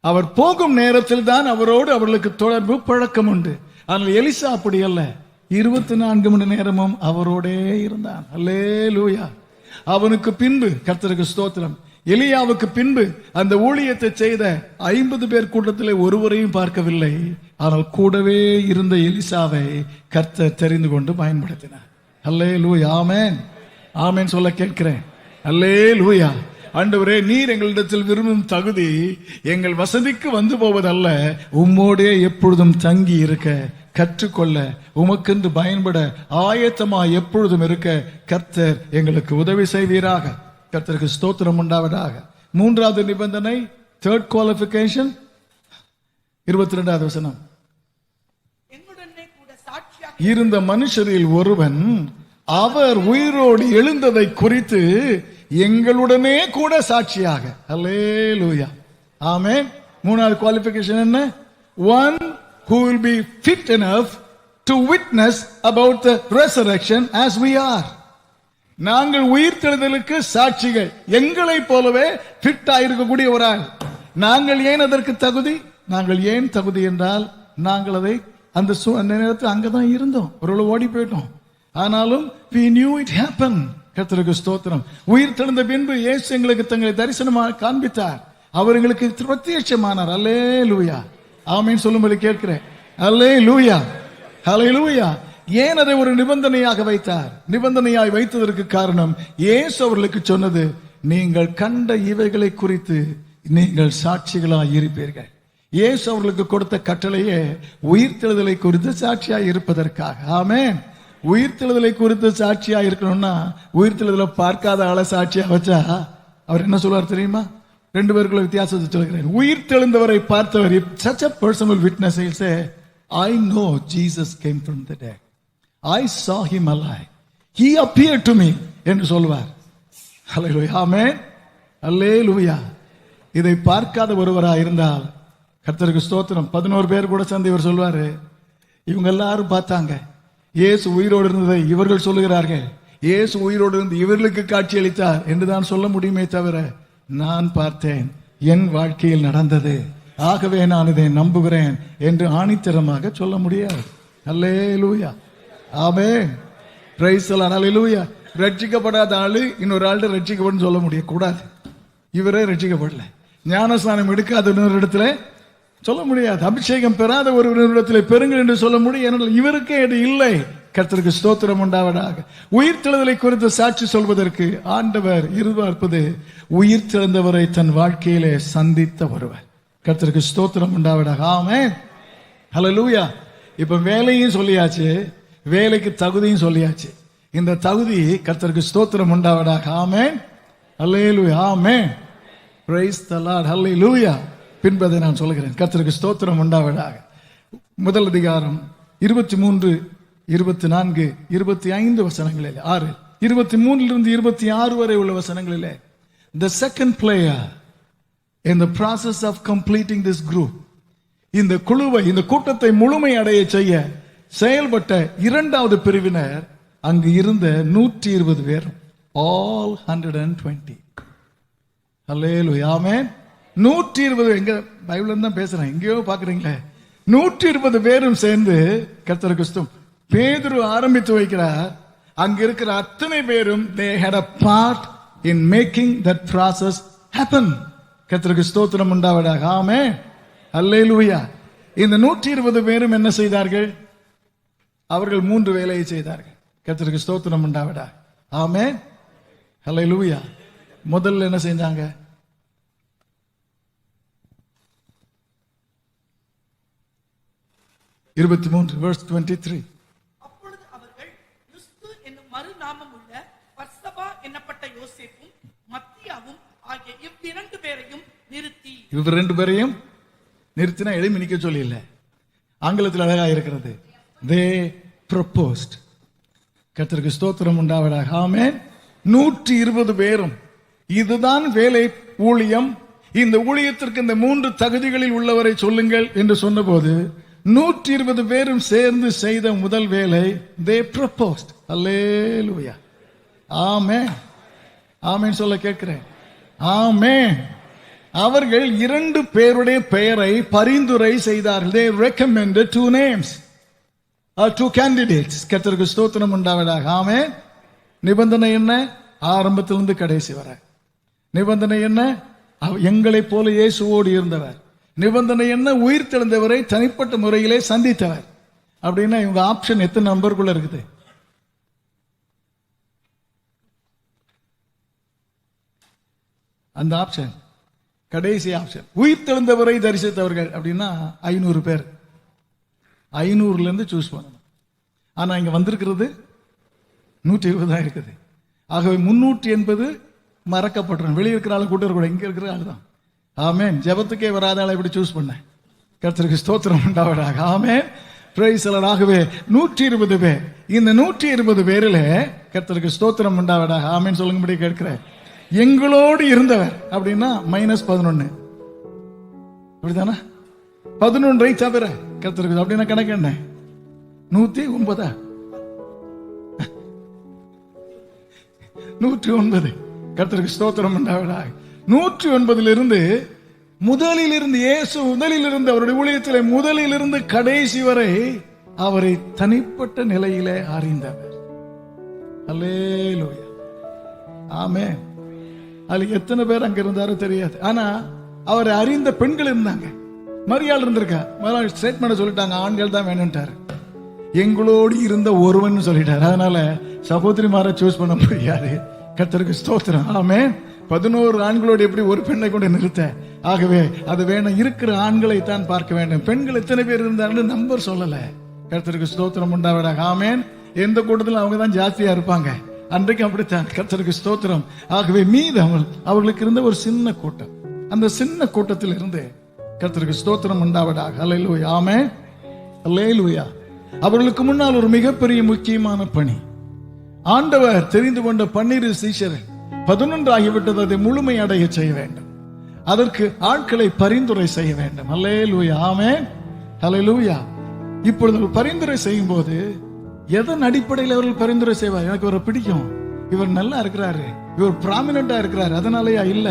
அவர் போகும் நேரத்தில் தான் அவரோடு அவர்களுக்கு தொடர்பு, பழக்கம் உண்டு. ஆனால் எலிசா அப்படி அல்ல, 24 மணி நேரமும் அவரோடே இருந்தான். அல்லேலூயா. அவனுக்கு பின்பு, கர்த்தருக்கு ஸ்தோத்திரம், எலியாவுக்கு பின்பு அந்த ஊழியத்தை செய்த 50 பேர் கூட்டத்திலே ஒருவரையும் பார்க்கவில்லை. ஆனால் கூடவே இருந்த எலிசாவை கர்த்தர் தெரிந்து கொண்டு பயன்படுத்தினார். அல்லேலூயா. ஆமென், ஆமென் சொல்ல கேட்கிறேன். அல்லேலூயா. ஆண்டவரே, நீர் எங்களிடத்தில் விரும்பும் தகுதி எங்கள் வசதிக்கு வந்து போவதல்ல, உம்மோடே எப்பொழுதும் தங்கி இருக்க, கற்றுக்கொள்ள, உமக்கென்று பயன்பட ஆயத்தமா எப்பொழுதும் இருக்க கர்த்தர் எங்களுக்கு உதவி செய்வீராக. கர்த்தருக்கு ஸ்தோத்திரம் உண்டாவதாக. மூன்றாவது நிபந்தனை, third qualification, 22வது வசனம். இருந்த மனுஷரில் ஒருவன் அவர் உயிரோடு எழுந்ததை குறித்து எங்களுடனே கூட சாட்சியாக. அல்லேலூயா. ஆமென். மூணாவது குவாலிஃபிகேஷன் என்ன? one who will be fit enough to witness about the resurrection as we are. நாங்கள் உயிர்த்தெழுதலுக்கு சாட்சிகள், எங்களை போலவே ஃபிட் ஆயிருக்கக்கூடிய ஒரு ஆள். நாங்கள் ஏன் அதற்கு தகுதி? நாங்கள் ஏன் தகுதி என்றால், நாங்கள் அதை அந்த நேரத்தில் அங்கதான் இருந்தோம், ஒரு ஓடி போயிட்டோம். ஆனாலும் we knew it happened. கர்த்தருக்கு ஸ்தோத்திரம். உயிர் தெழுந்த பின்பு இயேசு எங்களுக்கு தங்களை தரிசனமாக காண்பித்தார். அவர் எங்களுக்கு பிரத்யட்சமானார். அல்லேலூயா. ஆமென் சொல்லும்படி கேட்கிறேன். அல்லேலூயா, ஹல்லேலூயா. ஏன் அதை ஒரு நிபந்தனையாக வைத்தார்? நிபந்தனையாய் வைத்ததற்கு காரணம், இயேசு அவர்களுக்கு சொன்னது, நீங்கள் கண்ட இவைகளை குறித்து நீங்கள் சாட்சிகளாய் இருப்பீர்கள். இயேசு அவர்களுக்கு கொடுத்த கட்டளையே உயிர்த்தெழுதலை குறித்து சாட்சியாய் இருப்பதற்காக. ஆமென். உயிர்த்தெழுதலை குறித்து சாட்சியா இருக்கணும்னா, உயிர்த்தெழுதலை பார்க்காத ஆளை சாட்சியா வச்சா அவர் என்ன சொல்வார் தெரியுமா? ரெண்டு பேருக்குள்ள வித்தியாசத்தை சொல்கிறேன். உயிர்த்தெழுந்தவரை பார்த்தவர், if such a person will witness, he will say, I know Jesus came from the dead. I saw him alive. He appeared to me என்று சொல்வார். ஹல்லேலூயா. ஆமென், அல்லேலூயா. இதை பார்க்காத ஒருவராக இருந்தால், கர்த்தருக்கு ஸ்தோத்திரம், 11 பேர் கூட சேர்ந்து இவர் சொல்வாரு, இவங்க எல்லாரும் பார்த்தாங்க, இயேசு உயிரோடு இருந்ததை இவர்கள் சொல்லுகிறார்கள், இயேசு உயிரோடு இருந்து இவர்களுக்கு காட்சி அளித்தார் என்றுதான் சொல்ல முடியுமே தவிர, நான் பார்த்தேன், என் வாழ்க்கையில் நடந்தது, ஆகவே நான் இதை நம்புகிறேன் என்று ஆணித்தரமாக சொல்ல முடியாது. அல்லேலூயா. ஆமென். Praise the Lord. அல்லேலூயா. ரட்சிக்கப்படாத ஆளு இன்னொரு ஆள்கிட்ட ரட்சிக்கப்படும் சொல்ல முடியக்கூடாது. இவரே ரட்சிக்கப்படல, ஞானஸ்நானம் எடுக்காத இன்னொரு இடத்துல சொல்ல முடியாது. அபிஷேகம் பெறாத ஒரு இடத்துல பெறுங்கள் என்று சொல்ல முடியும். இவருக்கே இது இல்லை. கர்த்தருக்கு ஸ்தோத்திரம் உண்டாவதாக. உயிர்த்தெழுதலை குறித்து சாட்சி சொல்வதற்கு ஆண்டவர் எதிர்பார்ப்பது உயிர்த்தெழுந்தவரை தன் வாழ்க்கையிலே சந்தித்த ஒருவர். கர்த்தருக்கு ஸ்தோத்திரம் உண்டாவதாக. ஆமென், ஹல்லேலூயா. இப்ப வேலையும் சொல்லியாச்சு, வேலைக்கு தகுதியும் சொல்லியாச்சு. இந்த தகுதி கர்த்தருக்கு ஸ்தோத்திரம் உண்டாவதாக. ஆமென், ஹல்லேலூயா. ஆமென், பிரைஸ் தி லார்ட். ஹல்லேலூயா. பின்பதை நான் சொல்கிறேன். கர்த்தருக்கு ஸ்தோத்திரம் உண்டாவதாக. முதல் அதிகாரம் 23, 24, 25 வசனங்களில் 6, 23 26 வரை உள்ள வசனங்களிலே, the second player in the process of completing this group, இந்த குழுவை, இந்த கூட்டத்தை முழுமை அடைய செய்ய செயல்பட்ட இரண்டாவது பிரிவினர் அங்கு இருந்த 120 பேர், all 120. ஹல்லேலூயா, ஆமென். 120, எங்க பைபிள்ல தான் பேசுறேன், எங்கேயோ பாக்குறீங்களே. 120 பேரும் சேர்ந்து கர்த்தருக்கு ஸ்தோத்திரம். பேதுரு ஆரம்பித்து வைக்கிறார். அங்க இருக்கிற அத்தனை பேரும் they had a part in making that process happen. கர்த்தருக்கு ஸ்தோத்திரம் உண்டாவதாக, ஆமென். அல்லேலூயா. இந்த 120 பேரும் என்ன செய்தார்கள்? அவர்கள் 3 வேலையை செய்தார்கள். கர்த்தருக்கு ஸ்தோத்திரம் உண்டாவதாக, ஆமென். அல்லேலூயா. முதல்ல என்ன செஞ்சாங்க? verse 23. அப்பொழுது அவர்கள் கிறிஸ்து என்னும் மறுநாமம் உள்ள பர்சபா என்னப்பட்ட யோசேப்பும் மத்தியாவும் ஆகிய இவ்விரண்டு பேரையும் நிறுத்தி. இவர் 2 பேரையும் நிறுத்தினா எழுமி நிக்க சொல்லி இல்ல, ஆங்கிலத்தில் அழகா இருக்கிறது. they proposed. கர்த்தருக்கு ஸ்தோத்திரம் உண்டாவதாக, ஆமென். 120 பேரும் இதுதான் வேலை, ஊழியம். இந்த ஊழியத்திற்கு இந்த 3 தகுதிகளில் உள்ளவரை சொல்லுங்கள் என்று சொன்னபோது 120 பேரும் சேர்ந்து செய்த முதல் வேலை they proposed. அல்லேலூயா, ஆமென். ஆமென் சொல்ல கேட்கிறேன், ஆமென். அவர்கள் 2 பேருடைய பெயரை பரிந்துரை செய்தார்கள். they recommended 2 names or 2 candidates. கர்த்தருக்கு ஸ்தோத்திரம் உண்டாவதாக, ஆமென். நிபந்தனை என்ன? ஆரம்பத்திலிருந்து கடைசி வரை. நிபந்தனை என்ன? எங்களைப் போல இயேசுவோடு இருந்தவர். நிபந்தனை என்ன? உயிர் தெழுந்தவரை தனிப்பட்ட முறையிலே சந்தித்தவர். அப்படின்னா இவங்க ஆப்ஷன் எத்தனை நம்பருக்குள்ள இருக்குது? அந்த ஆப்ஷன் கடைசி ஆப்ஷன். உயிர் தெழுந்தவரை தரிசித்தவர்கள் அப்படின்னா 500 பேர். 500ல இருந்து சூஸ் பண்ணணும். ஆனா இங்க வந்திருக்கிறது 120 தான் இருக்குது. ஆகவே 380 மறக்கப்படுறோம். வெளியே இருக்கிற ஆளு கூட்ட கூட, இங்க இருக்கிற ஆளு தான். ஆமென். ஜெபத்துக்கே வராத ஆளை இப்படி சூஸ் பண்ண. கர்த்தருக்கு ஸ்தோத்திரம் உண்டாவதாக, ஆமென். Praise the Lord. ஆகவே 120 பேர். இந்த 120 பேரிலே கர்த்தருக்கு ஸ்தோத்திரம் உண்டாவதாக, ஆமென் சொல்லும்படி கேட்கிறேன். எங்களோடு இருந்தவர் அப்படின்னா -11. அப்படிதானா? 11 தவிர கர்த்தருக்கு அப்படின்னா கணக்கு என்ன? 109. 109. கர்த்தருக்கு ஸ்தோத்திரம் உண்டாவதாக. 109 இருந்து முதலிலிருந்து இயேசு முதலிலிருந்து அவருடைய ஊழியத்திலே முதலிலிருந்து கடைசி வரை அவரை தனிப்பட்ட நிலையிலே அறிந்தவர். அல்லேலூயா, ஆமென். அதுல எத்தனை பேர் அங்க இருந்தாரோ தெரியாது. ஆனா அவரை அறிந்த பெண்கள் இருந்தாங்க. மரியாள் இருந்திருக்கா. ஸ்டேட்மெண்ட் சொல்லிட்டாங்க, ஆண்கள் தான் வேணும்ட்டாரு. எங்களோடு இருந்த ஒருவன் சொல்லிட்டாரு. அதனால சகோதரிமாரை சூஸ் பண்ண முடியாது. கர்த்தருக்கு ஸ்தோத்திரம், ஆமென். 11 ஆண்களோடு எப்படி ஒரு பெண்ணை கொண்டு நிறுத்த? ஆகவே அது வேணும், இருக்கிற ஆண்களை தான் பார்க்க வேண்டும். பெண்கள் எத்தனை பேர் இருந்தாருன்னு நம்பர் சொல்லல. கர்த்தருக்கு ஸ்தோத்திரம் உண்டாவதாக, ஆமென். எந்த கூட்டத்தில் அவங்க தான் ஜாஸ்தியா இருப்பாங்க. அன்றைக்கு அப்படித்தான். கர்த்தருக்கு ஸ்தோத்திரம். ஆகவே மீதம் அவர்களுக்கு இருந்த ஒரு சின்ன கூட்டம். அந்த சின்ன கூட்டத்தில் இருந்து கர்த்தருக்கு ஸ்தோத்திரம் உண்டாவதாக, அல்லேலூயா, ஆமென், அல்லேலூயா. அவர்களுக்கு முன்னால் ஒரு மிகப்பெரிய முக்கியமான பணி. ஆண்டவர் தெரிந்து கொண்ட 12 சீஷர்கள் 11 ஆகிவிட்டது. அதை முழுமை அடைய செய்ய வேண்டும். அதற்கு ஆட்களை பரிந்துரை செய்ய வேண்டும். அல்லேலூயா, ஆமென், அல்லேலூயா. இப்பொழுது பரிந்துரை செய்யும் போது எதன் அடிப்படையில் அவர்கள் பரிந்துரை செய்வார்? எனக்கு இவரை பிடிக்கும், இவர் நல்லா இருக்கிறாரு, இவர் பிராமினண்டா இருக்கிறாரு, அதனாலயா? இல்ல,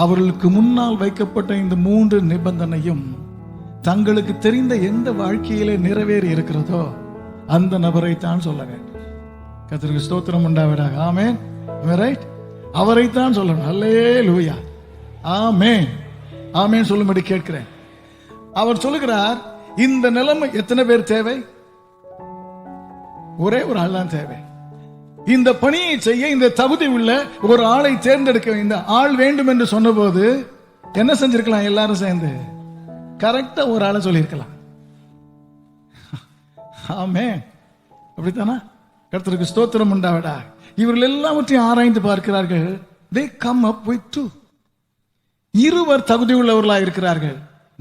அவர்களுக்கு முன்னால் வைக்கப்பட்ட இந்த 3 நிபந்தனையும் தங்களுக்கு தெரிந்த எந்த வாழ்க்கையிலே நிறைவேறி இருக்கிறதோ அந்த நபரை தான் சொல்ல வேண்டும். கர்த்தருக்கு ஸ்தோத்திரம் உண்டாவதாக, ஆமென், ரைட். அவரைத்தான் சொல்லணும். அல்லேலூயா, ஆமென், ஆமென் சொல்லும்படி கேட்கிறேன். அவர் சொல்லுகிறார், இந்த நிலைமை எத்தனை பேர் தேவை? ஒரே ஒரு ஆள் தான் தேவை. இந்த பணியை செய்ய இந்த தகுதி உள்ள ஒரு ஆளை தேர்ந்தெடுக்க இந்த ஆள் வேண்டும் என்று சொன்னபோது என்ன செஞ்சிருக்கலாம்? எல்லாரும் சேர்ந்து கரெக்டா ஒரு ஆளை சொல்லியிருக்கலாம். ஆமென், அப்படித்தானா? கர்த்தருக்கு ஸ்தோத்திரம் உண்டாவடா. இவர்கள் எல்லாவற்றையும் ஆராய்ந்து பார்க்கிறார்கள். they come up with 2. இருவர் தகுதி உள்ளவர்களாக இருக்கிறார்கள்.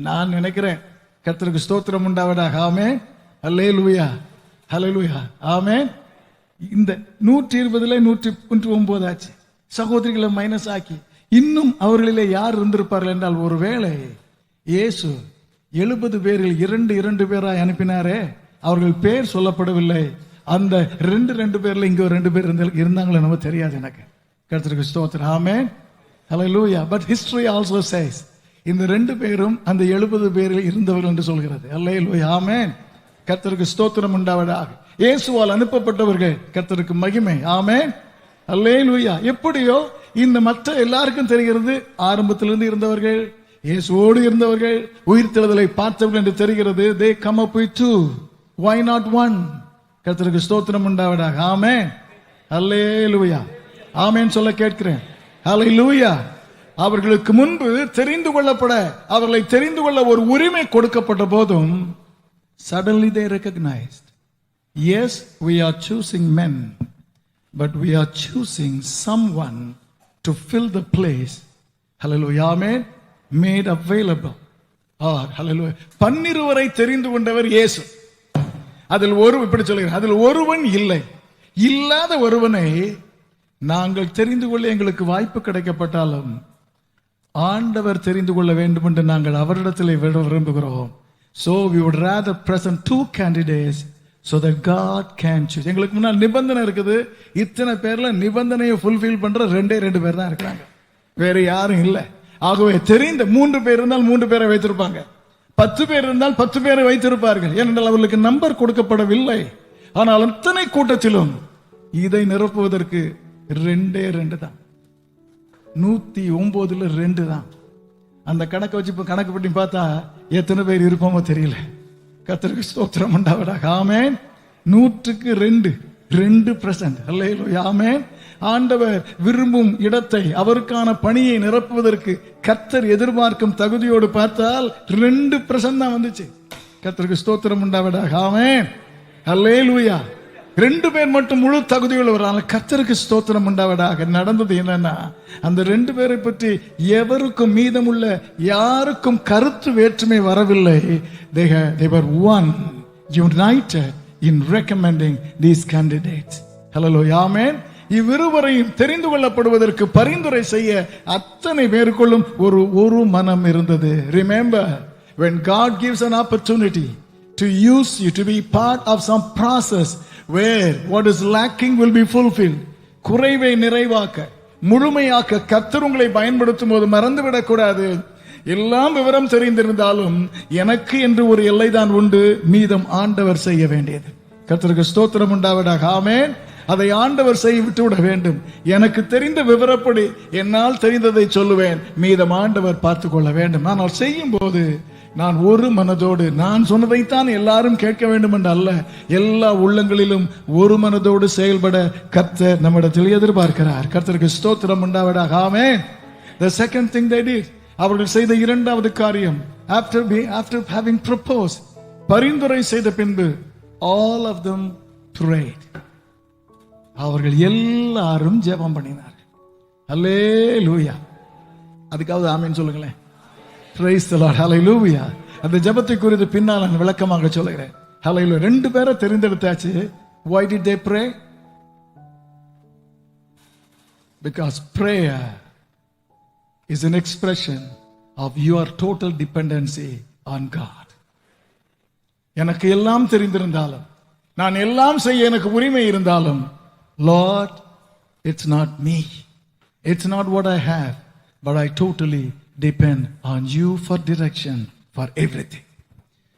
நான் நினைக்கிறேன், கர்த்தருக்கு ஸ்தோத்திரம் உண்டாவதாக, ஆமென், அல்லேலூயா, ஹல்லேலூயா, ஆமென். இந்த 120ல 109 ஆச்சு. சகோதரிகளை மைனஸ் ஆக்கி இன்னும் அவர்களிலே யார் இருந்திருப்பார்கள் என்றால், ஒருவேளை இயேசு 70 பேரில் 2 பேராய் அனுப்பினாரே, அவர்கள் பேர் சொல்லப்படவில்லை. அந்த 2 பேர்ல இங்க 2 பேர் இருந்தாங்களோ நம்ம தெரியாது. எனக்கு கர்த்தருக்கு ஸ்தோத்திரம். ஆமென், ஹல்லேலூயா. பட் ஹிஸ்டரி ஆல்சோ சேஸ் இந்த 2 பேரும் அந்த 70 பேரில் இருந்தவர்கள் என்று சொல்கிறது. ஹல்லேலூயா, ஆமென். கர்த்தருக்கு ஸ்தோத்திரம் உண்டாவதாக. இயேசுவால் அனுப்பப்பட்டவர்கள். கர்த்தருக்கு மகிமை. ஆமென், ஹல்லேலூயா. எப்படியோ இந்த மற்ற எல்லாருக்கும் தெரிகிறது, ஆரம்பத்திலிருந்து இருந்தவர்கள், இயேசுவோடு இருந்தவர்கள், உயிர்த்தெழுதலை பார்த்தவர்கள் என்று தெரிகிறது. they come up with 2, why not 1? கர்த்தருக்கு ஸ்தோத்திரம் உண்டாவதாக. ஆமென், ஹல்லேலூயா. ஆமென் சொல்ல கேட்கிறேன். ஹல்லேலூயா. அவர்களுக்கு முன்பு தெரிந்து கொள்ளப்பட, அவர்களை தெரிந்து கொள்ள ஒரு உரிமை கொடுக்கப்பட்ட போதும், suddenly they recognized, yes, we are choosing men, but we are choosing someone to fill the place. Hallelujah, amen. Made available. Hallelujah. 12 தெரிந்து கொண்டவர் இயேசு. அதில் இப்படி சொல்கிறார், அதில் ஒருவன் இல்லை. இல்லாத ஒருவனை நாங்கள் தெரிந்து கொள்ள எங்களுக்கு வாய்ப்பு கிடைக்கப்பட்டாலும் ஆண்டவர் தெரிந்து கொள்ள வேண்டும் என்று நாங்கள் அவரிடத்தில் விரும்புகிறோம். So we would rather present 2 candidates so that God can choose. எங்களுக்கு முன்னால் நிபந்தனை இருக்குது. இத்தனை பேர்ல நிபந்தனையை ஃபுல்ஃபில் பண்ற 2 பேர் தான் இருக்காங்க, வேற யாரும் இல்லை. ஆகவே தெரிந்த 3 பேர் இருந்தால் 3 பேரை வைத்திருப்பாங்க, 10 பேர் இருந்தால் 10 பேரை வைத்திருப்பார்கள். ஏனென்றால் அவர்களுக்கு நம்பர் கொடுக்கப்படவில்லை. ஆனால் அத்தனை கூட்டத்திலும் இதை நிரப்புவதற்கு 2 தான். 109ல் 2 தான். அந்த கணக்கை வச்சு கணக்கு பண்ணி பார்த்தா எத்தனை பேர் இருப்போமோ தெரியல. கர்த்தருக்கு ஸ்தோத்திரம் உண்டாவதாக. ஆமென். 100க்கு 2%. ஹல்லேலூயா, ஆமென். ஆண்டவர் விரும்பும் இடத்தை, அவருக்கான பணியை நிரப்புவதற்கு கர்த்தர் எதிர்பார்க்கும் தகுதியோடு பார்த்தால் 2% தான் வந்துச்சு. கர்த்தருக்கு ஸ்தோத்திரம் உண்டாவதாக. ஆமென், ஹல்லேலூயா. 2 பேர் மட்டும் முழு தகுதியுள்ளவர். கர்த்தருக்கு ஸ்தோத்திரம் உண்டாவதாக. நடந்தது என்னன்னா, அந்த 2 பேரை பற்றி எவருக்கும், மீதமுள்ள யாருக்கும் கருத்து வேற்றுமை வரவில்லை. They were one, united in recommending these candidates. Hallelujah, amen. இவ்விருவரையும் தெரிந்து கொள்ளப்படுவதற்கு பரிந்துரை செய்ய அத்தனை பேருக்குள்ளும் ஒரு மனம் இருந்தது. Remember, when God gives an opportunity to use you to be part of some process where what is lacking will be fulfilled, குறைவை நிறைவாக்க, முழுமையாக்க கர்த்தர் உங்களை பயன்படுத்தும் போது மறந்துவிடக் கூடாது. எல்லாம் விவரம் தெரிந்திருந்தாலும் எனக்கு என்று ஒரு எல்லை தான் உண்டு, மீதம் ஆண்டவர் செய்ய வேண்டியது. கர்த்தருக்கு ஸ்தோத்திரம் உண்டாவதாக. ஆமென். அதை ஆண்டவர் செய்ய விட்டுவிட வேண்டும். எனக்கு தெரிந்த விவரப்படி என்னால் தெரிந்ததை சொல்லுவேன், மீதம் ஆண்டவர் பார்த்துக் கொள்ள வேண்டும். ஆனால் செய்யும் போது நான் ஒரு மனதோடு, நான் சொன்னதைத்தான் எல்லாரும் கேட்க வேண்டும் என்று அல்ல, எல்லா உள்ளங்களிலும் ஒரு மனதோடு செயல்பட கர்த்தர் நம்மிடத்தில் எதிர்பார்க்கிறார். கர்த்தருக்கு ஸ்தோத்திரம் உண்டாவதாக. ஆமென். The second thing they did, அவர்கள் செய்த 2வது காரியம், after having proposed, பரிந்துரை செய்த பின்பு, all of them prayed. அவர்கள் எல்லாரும் ஜெபம் பண்ணினார்கள். ஹல்லேலூயா. அதுக்காவது ஆமென் சொல்லுங்களேன். Praise the Lord. Hallelujah. அந்த ஜெபத்தை குறித்து பின்னால் நான் விளக்கமாக சொல்லுகிறேன். Hallelujah. 2 பேரை தெரிந்தெடுத்தாச்சு. Why did they pray? Because prayer is an expression of your total dependency on God. எனக்கு எல்லாம் தெரிந்திருந்தாலும், நான் எல்லாம் செய்ய எனக்கு உரிமை இருந்தாலும், Lord, it's not me, it's not what I have, but I totally depend on you for direction, for everything.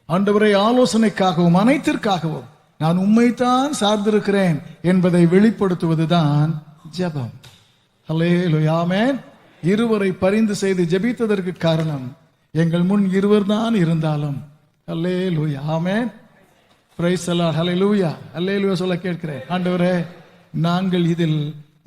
ஆண்டவரே, ஆலோசனைக்காகவும் அனைத்திற்காகவும் நான் உம்மைத்தான் சார்ந்திருக்கிறேன் என்பதை வெளிப்படுத்துவதுதான் ஜெபம். ஹல்லேலூயா, ஆமென். இருவரை பரிந்து செய்து ஜெபித்ததற்கு காரணம், எங்கள் முன் இருவர் தான் இருந்தாலும். ஹல்லேலூயா, ஆமென். Praise the Lord. ஹல்லேலூயா, ஹல்லேலூயா சொல்ல கேட்கிறேன். ஆண்டவரே, நாங்கள் இதில்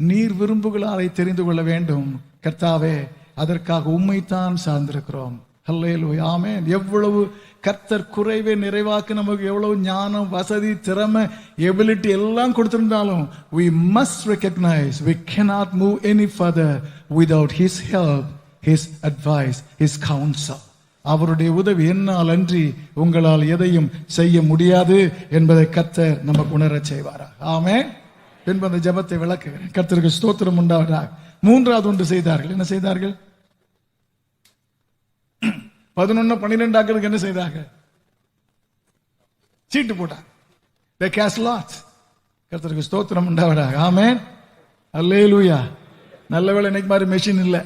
நீர் விரும்புகளாரை தெரிந்து கொள்ள வேண்டும். கர்த்தாவே, அதற்காக உம்மைத்தான் சார்ந்திருக்கிறோம். ஹல்லேலூயா, ஆமென். எவ்வளவு கர்த்தர் குறைவை நிறைவாக்க நமக்கு எவ்வளவு ஞானம், வசதி, திறமை, எபிலிட்டி எல்லாம் கொடுத்திருந்தாலும், we must recognize we cannot move any further without his help, his advice, his counsel. அவருடைய உதவி என்னால் அன்றி உங்களால் எதையும் செய்ய முடியாது என்பதை கர்த்தர் நமக்கு உணரச் செய்வாரா. ஆமென். பின்பு அந்த ஜெபத்தை விளக்குகிறேன். கர்த்தருக்கு ஸ்தோத்திரம் உண்டாவதாக. மூன்றாவது ஒன்று செய்தார்கள். என்ன செய்தார்கள்? 11 12 ஆக்கிறதுக்கு என்ன செய்தாங்க? சீட்டு போட்டாங்க. They cast lots. கர்த்தருக்கு ஸ்தோத்திரம் உண்டாவதாக. ஆமென், அல்லேலூயா. நல்ல வேளை இன்னைக்கு மாதிரி மெஷின் இல்ல.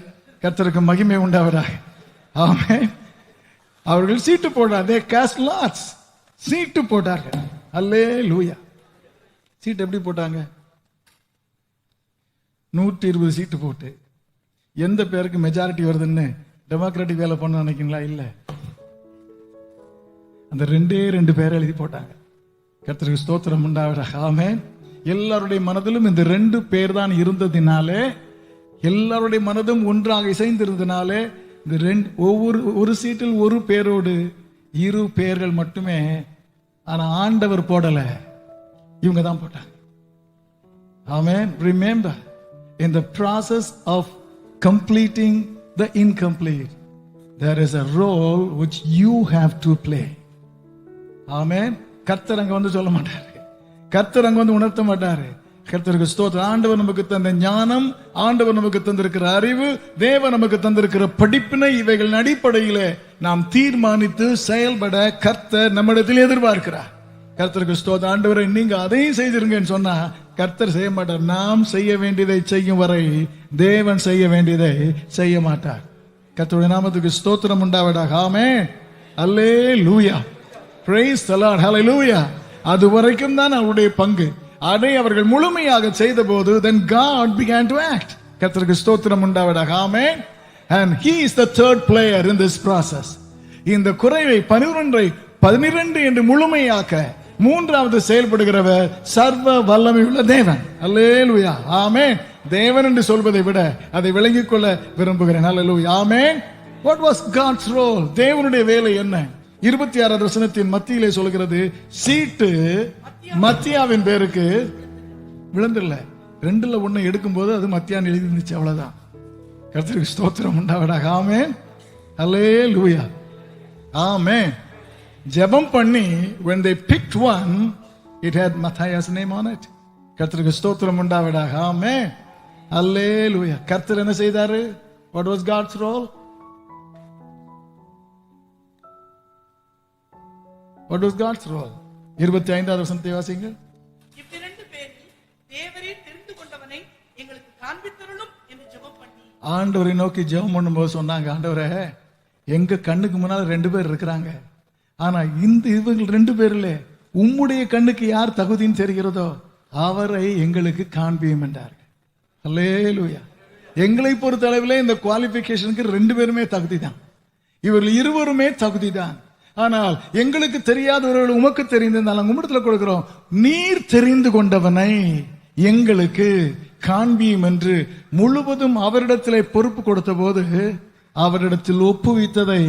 கர்த்தருக்கு மகிமை உண்டாவதாக. ஆமென். அவர்கள் சீட்டு போட்டார். They cast lots. சீட்டு போட்டார்கள். அல்லேலூயா. சீட்டு எப்படி போட்டாங்க? 120 சீட்டு போட்டு எந்த பேருக்கு மெஜாரிட்டி வருதுன்னு டெமோக்ராட்டிக் வேலை பண்ண நினைக்கிறீங்களா? இல்ல, அந்த 2 பேரை எழுதி போட்டாங்க. கர்த்தருக்கு ஸ்தோத்திரம் உண்டாவதாக. ஆமென். எல்லாருடைய மனதிலும் இந்த 2 பேர் தான் இருந்ததினாலே, எல்லாருடைய மனதும் ஒன்றாக இசைந்திருந்ததினாலே இந்த ஒரு சீட்டில் ஒரு பேரோடு 2 பேர்கள் மட்டுமே. ஆனா ஆண்டவர் போடல, இவங்க தான் போட்டாங்க. ஆமென். Remember, in the process of completing the incomplete, there is a role which you have to play. ஆமென். கர்த்தர் அங்க வந்து சொல்ல மாட்டாரு, கர்த்தர் அங்க வந்து உணர்த்த மாட்டாரு. கர்த்தருக்கு ஸ்தோத்திரம். ஆண்டவர் நமக்கு தந்த ஞானம், ஆண்டவர் நமக்கு தந்திருக்கிற அறிவு, தேவன் நமக்கு தந்திருக்கிற படிப்பினை, இவைகளின் அடிப்படையில நாம் தீர்மானித்து செயல்பட கர்த்தர் நம்மிடத்தில் எதிர்பார்க்கிறார். கர்த்தருக்கு ஸ்தோத்திரம். ஆண்டவரை நீங்க அதையும் செய்திருங்கன்னு சொன்னா கர்த்தர் செய்ய மாட்டார். நாம் செய்ய வேண்டியதை செய்யும் வரை தேவன் செய்ய வேண்டியதை செய்ய மாட்டார். கர்த்தருடைய நாமத்துக்கு ஸ்தோத்திரம் உண்டாவதாக. ஆமென், அல்லேலூயா. Praise the Lord. Hallelujah. அது வரைக்கும் தான் அவருடைய பங்கு. அதை அவர்கள் முழுமையாக செய்த போது then God began to act. கர்த்தருக்கு ஸ்தோத்திரம் உண்டாவதாக. ஆமென். And he is the third player in this process. இந்த குறைவை 12 என்று முழுமையாக்க மூன்றாவது செயல்படுகிறவர் சர்வ வல்லமையுள்ள தேவன். அல்லேலூயா. ஆமென். தேவன் என்று சொல்வதை விட அதை விளங்கிக் கொள்ள விரும்புகிறேன். அல்லேலூயா. ஆமென். What was God's role? தேவனுடைய வேலை என்ன? 26வது வசனத்தின் மத்தியிலே சொல்கிறது, சீட்டு மத்தியாவின் பேருக்கு விழுந்துடல. 2ல 1 எடுக்கும் போது அது மத்தியான் எழுதி இருந்துச்சு, அவ்வளவுதான். கர்த்தருக்கு ஸ்தோத்திரம் உண்டாவதாக. ஆமென், அல்லேலூயா. ஆமென். ஜெபம் பண்ணி when they picked one, it had Matthias name on it. கர்த்தருக்கு ஸ்தோத்திரம் உண்டாவதாக. ஆமென், அல்லேலூயா. கர்த்தர் என்ன செய்தாரு? What was God's role? What was God's role? 25வது வசனத்தை வாசிங்க. இவ்விரண்டு பேரில் தேவரீர் தெரிந்து கொண்டவனை எங்களுக்கு காண்பித்தருளும் என்று ஜெபம் பண்ணி ஆண்டவரை நோக்கி ஜெபம் பண்ணும்போது சொன்னாங்க, ஆண்டவரே, எங்க கண்ணுக்கு முன்னால 2 பேர் இருக்கிறாங்க. ஆனா இவங்க 2 பேர்ல உம்முடைய கண்ணுக்கு யார் தகுதின்னு தெரிகிறதோ அவரை எங்களுக்கு காண்பியும் என்றார்கள். அல்லேலூயா. எங்களை பொறுத்த அளவில் இந்த குவாலிபிகேஷனுக்கு 2 பேருமே தகுதி தான். இவர்கள் இருவருமே தகுதி தான். ஆனால் எங்களுக்கு தெரியாதவர்கள் உமக்கு தெரிந்திருந்தாலும் உம்மிடத்துல கொடுக்கிறோம். நீர் தெரிந்து கொண்டவனை எங்களுக்கு காண்பியும் என்று முழுவதும் அவரிடத்திலே பொறுப்பு கொடுத்த போது அவரிடத்தில் ஒப்புவித்ததை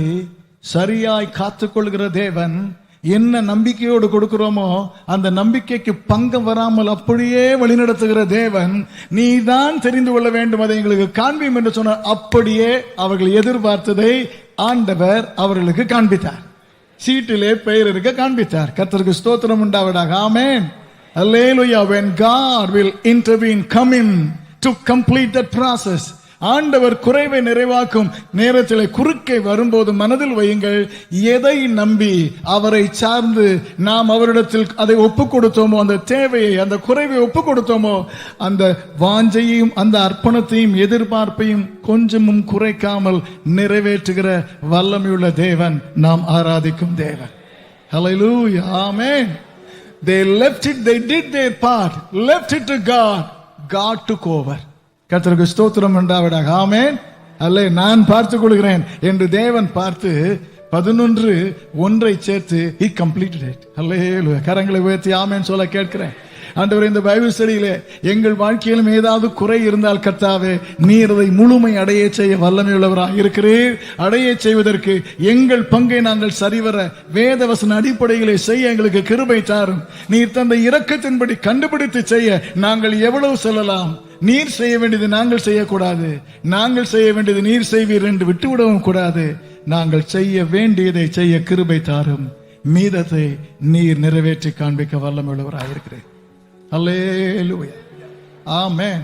சரியாய் காத்துக்கொள்கிற தேவன் என்ன நம்பிக்கையோடு கொடுக்கிறோமோ அந்த நம்பிக்கைக்கு பங்கம் வராமல் அப்படியே வழிநடத்துகிற தேவன், நீ தான் தெரிந்து கொள்ள வேண்டும், அதை எங்களுக்கு காண்பியும் என்று சொன்னார். அப்படியே அவர்கள் எதிர்பார்த்ததை ஆண்டவர் அவர்களுக்கு காண்பித்தார். சீட்டிலே பெயர் இருக்க காண்பித்தார். கர்த்தருக்கு ஸ்தோத்திரம் உண்டாவதாக. ஆமென், அல்லேலூயா. When God will intervene, come in to complete that process. ஆண்டவர் குறைவை நிறைவாக்கும் நேரத்தில் குறுக்கே வரும்போது மனதில் வையுங்கள், எதை நம்பி அவரை சார்ந்து நாம் அவரிடத்தில் அதை ஒப்பு கொடுத்தோமோ, அந்த தேவையை, அந்த குறைவை ஒப்பு கொடுத்தோமோ, அந்த வாஞ்சையும் அந்த அர்ப்பணத்தையும் எதிர்பார்ப்பையும் கொஞ்சமும் குறைக்காமல் நிறைவேற்றுகிற வல்லமையுள்ள தேவன் நாம் ஆராதிக்கும் தேவன். ஹல்லேலூயா. ஆமென். They left it, they did their part, left it to God. God took over. கர்த்தருக்கு ஸ்தோத்திரம் உண்டாவதாக. ஆமென், அல்லே. நான் பார்த்துக் கொள்கிறேன் என்று தேவன் பார்த்து 11 சேர்த்து he completed it. அல்லேலூயா. கரங்களை உயர்த்தி ஆமென் சொல்ல கேட்கிறேன். ஆண்டவரே, இந்த பைபிள் ஸ்டடியிலே எங்கள் வாழ்க்கையிலும் ஏதாவது குறை இருந்தால் கர்த்தாவே, நீர் அதை முழுமை அடைய செய்ய வல்லமையுள்ளவராக இருக்கிறீர். அடைய செய்வதற்கு எங்கள் பங்கை நாங்கள் சரிவர வேதவசன அடிப்படையிலே செய்ய எங்களுக்கு கிருபை தாரும். நீர் தந்த இரக்கத்தின்படி கண்டுபிடித்து செய்ய நாங்கள் எவ்வளவு செல்லலாம். நீர் செய்ய வேண்டியது நாங்கள் செய்யக்கூடாது, நாங்கள் செய்ய வேண்டியது நீர் செய்வீர் என்று விட்டுவிடவும் கூடாது. நாங்கள் செய்ய வேண்டியதை செய்ய கிருபை தாரும். மீதத்தை நீர் நிறைவேற்றி காண்பிக்க வல்லமையுள்ளவராக இருக்கிறேன். அல்லேலூயா. ஆமென்.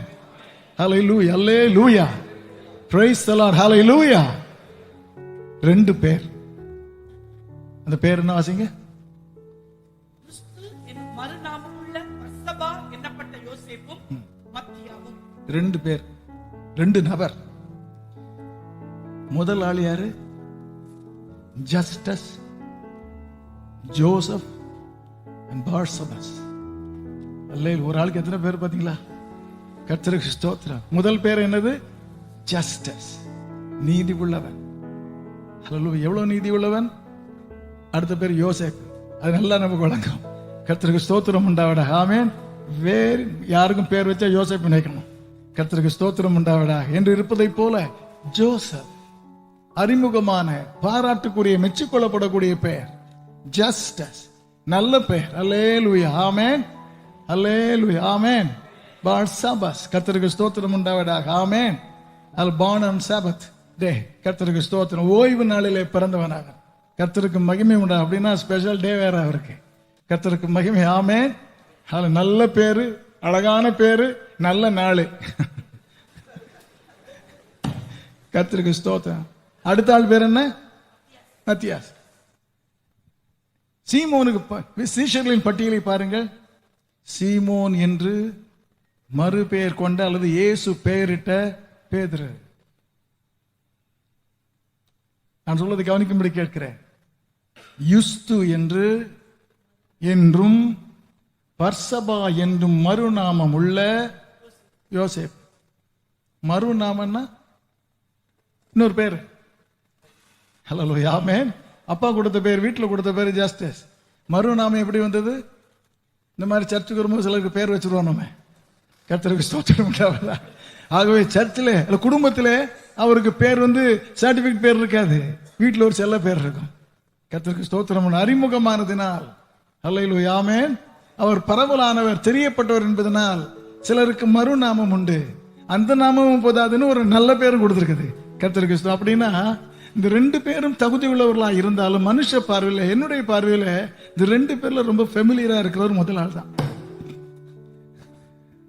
Hallelujah, hallelujah. Praise the Lord, hallelujah. 2 பேர். அந்த பேர் என்ன வாசிங்க? கிறிஸ்து என் மறுநாமமுள்ள பர்சபா என்னப்பட்ட யோசேப்பும் மத்தியாவும். 2 பேர், 2 நபர். முதல் ஆள் யாரு? ஜஸ்டஸ், ஜோசப் and பார்சபஸ். அல்லேலூயா. ஒரு ஆளுக்கு எத்தனை பேர் பாத்தீங்களா? கர்த்தருக்கு ஸ்தோத்திரம். முதல் பேர் என்னது? ஜஸ்டஸ், நீதி உள்ளவன். அல்லேலூயா. எவ்வளவு நீதி உள்ளவன்? அடுத்த பேர் யோசேப். அது நல்லா நமக்கு வழங்கும். கர்த்தருக்கு ஸ்தோத்திரம் உண்டாவடா. ஆமென். வேறு யாருக்கும் பேர் வச்சா யோசேப் நினைக்கணும். கர்த்தருக்கு ஸ்தோத்திரம் உண்டாவடா என்று இருப்பதை போல ஜோசப் அறிமுகமான, பாராட்டுக்குரிய, மெச்சிக்கொள்ளப்படக்கூடிய பெயர் ஜஸ்டஸ், நல்ல பெயர். அல்லேலூயா, ஆமென், அல்லேலூயா, ஆமென். பார்சபஸ், கர்த்தருக்கு ஸ்தோத்திரம் உண்டாவதாக. ஆமென். born on Sabbath day, கர்த்தருக்கு ஸ்தோத்திரம். ஓய்வு நாளிலே பிறந்தவனாக. கர்த்தருக்கு மகிமை உண்டா அப்படின்னா ஸ்பெஷல் டே வேற அவருக்கு. கர்த்தருக்கு மகிமை. ஆமென். நல்ல பேரு, அழகான பேரு, நல்ல நாள். கர்த்தருக்கு ஸ்தோத்திரம். அடுத்த ஆள் பேர் என்ன? மத்தியாஸ். சீமோனுக்கு சீஷர்களின் பட்டியலை பாருங்கள். சீமோன் என்று மறு பெயர் கொண்ட அல்லது இயேசு பெயரிட்ட பேதுரு. நான் சொல்வதை கவனிக்கும்படி கேட்கிறேன். யுஸ்து என்று என்றும் பர்சபா என்றும் மறுநாமம் உள்ள யோசேப். மறுநாமன்னா இன்னொரு பேர். ஹல்லேலூயா, ஆமென். அப்பா கொடுத்த பேர், வீட்டில் கொடுத்த பேர் ஜஸ்டிஸ். மறுநாமம் எப்படி வந்தது? இந்த மாதிரி சர்ச்சுக்கு வரும்போது சிலருக்கு பேர் வச்சிருவோம் நம்ம. கர்த்தருக்கு ஸ்தோத்திரம் உண்டாவதா. ஆகவே சர்ச்சில் குடும்பத்தில் அவருக்கு பேர் சர்டிபிகேட் பேர் இருக்காது, வீட்டில் ஒரு செல்ல பேர் இருக்கும். கர்த்தருக்கு ஸ்தோத்திரம். அறிமுகமானதினால், ஹல்லேலூயா, ஆமென், அவர் பரவலானவர், தெரியப்பட்டவர் என்பதனால் சிலருக்கு மறுநாமம் உண்டு. அந்த நாமமும் போதாதுன்னு ஒரு நல்ல பேரும் கொடுத்திருக்குது. கர்த்தருக்கு ஸ்தோத்திரம். அப்படின்னா இந்த 2 பேரும் தகுதி உள்ளவர்களா இருந்தாலும் மனுஷ பார்வையில், என்னுடைய பார்வையில் இந்த 2 பேர்ல ரொம்ப ஃபெமிலியரா இருக்கிறவர் முதல் ஆள் தான்.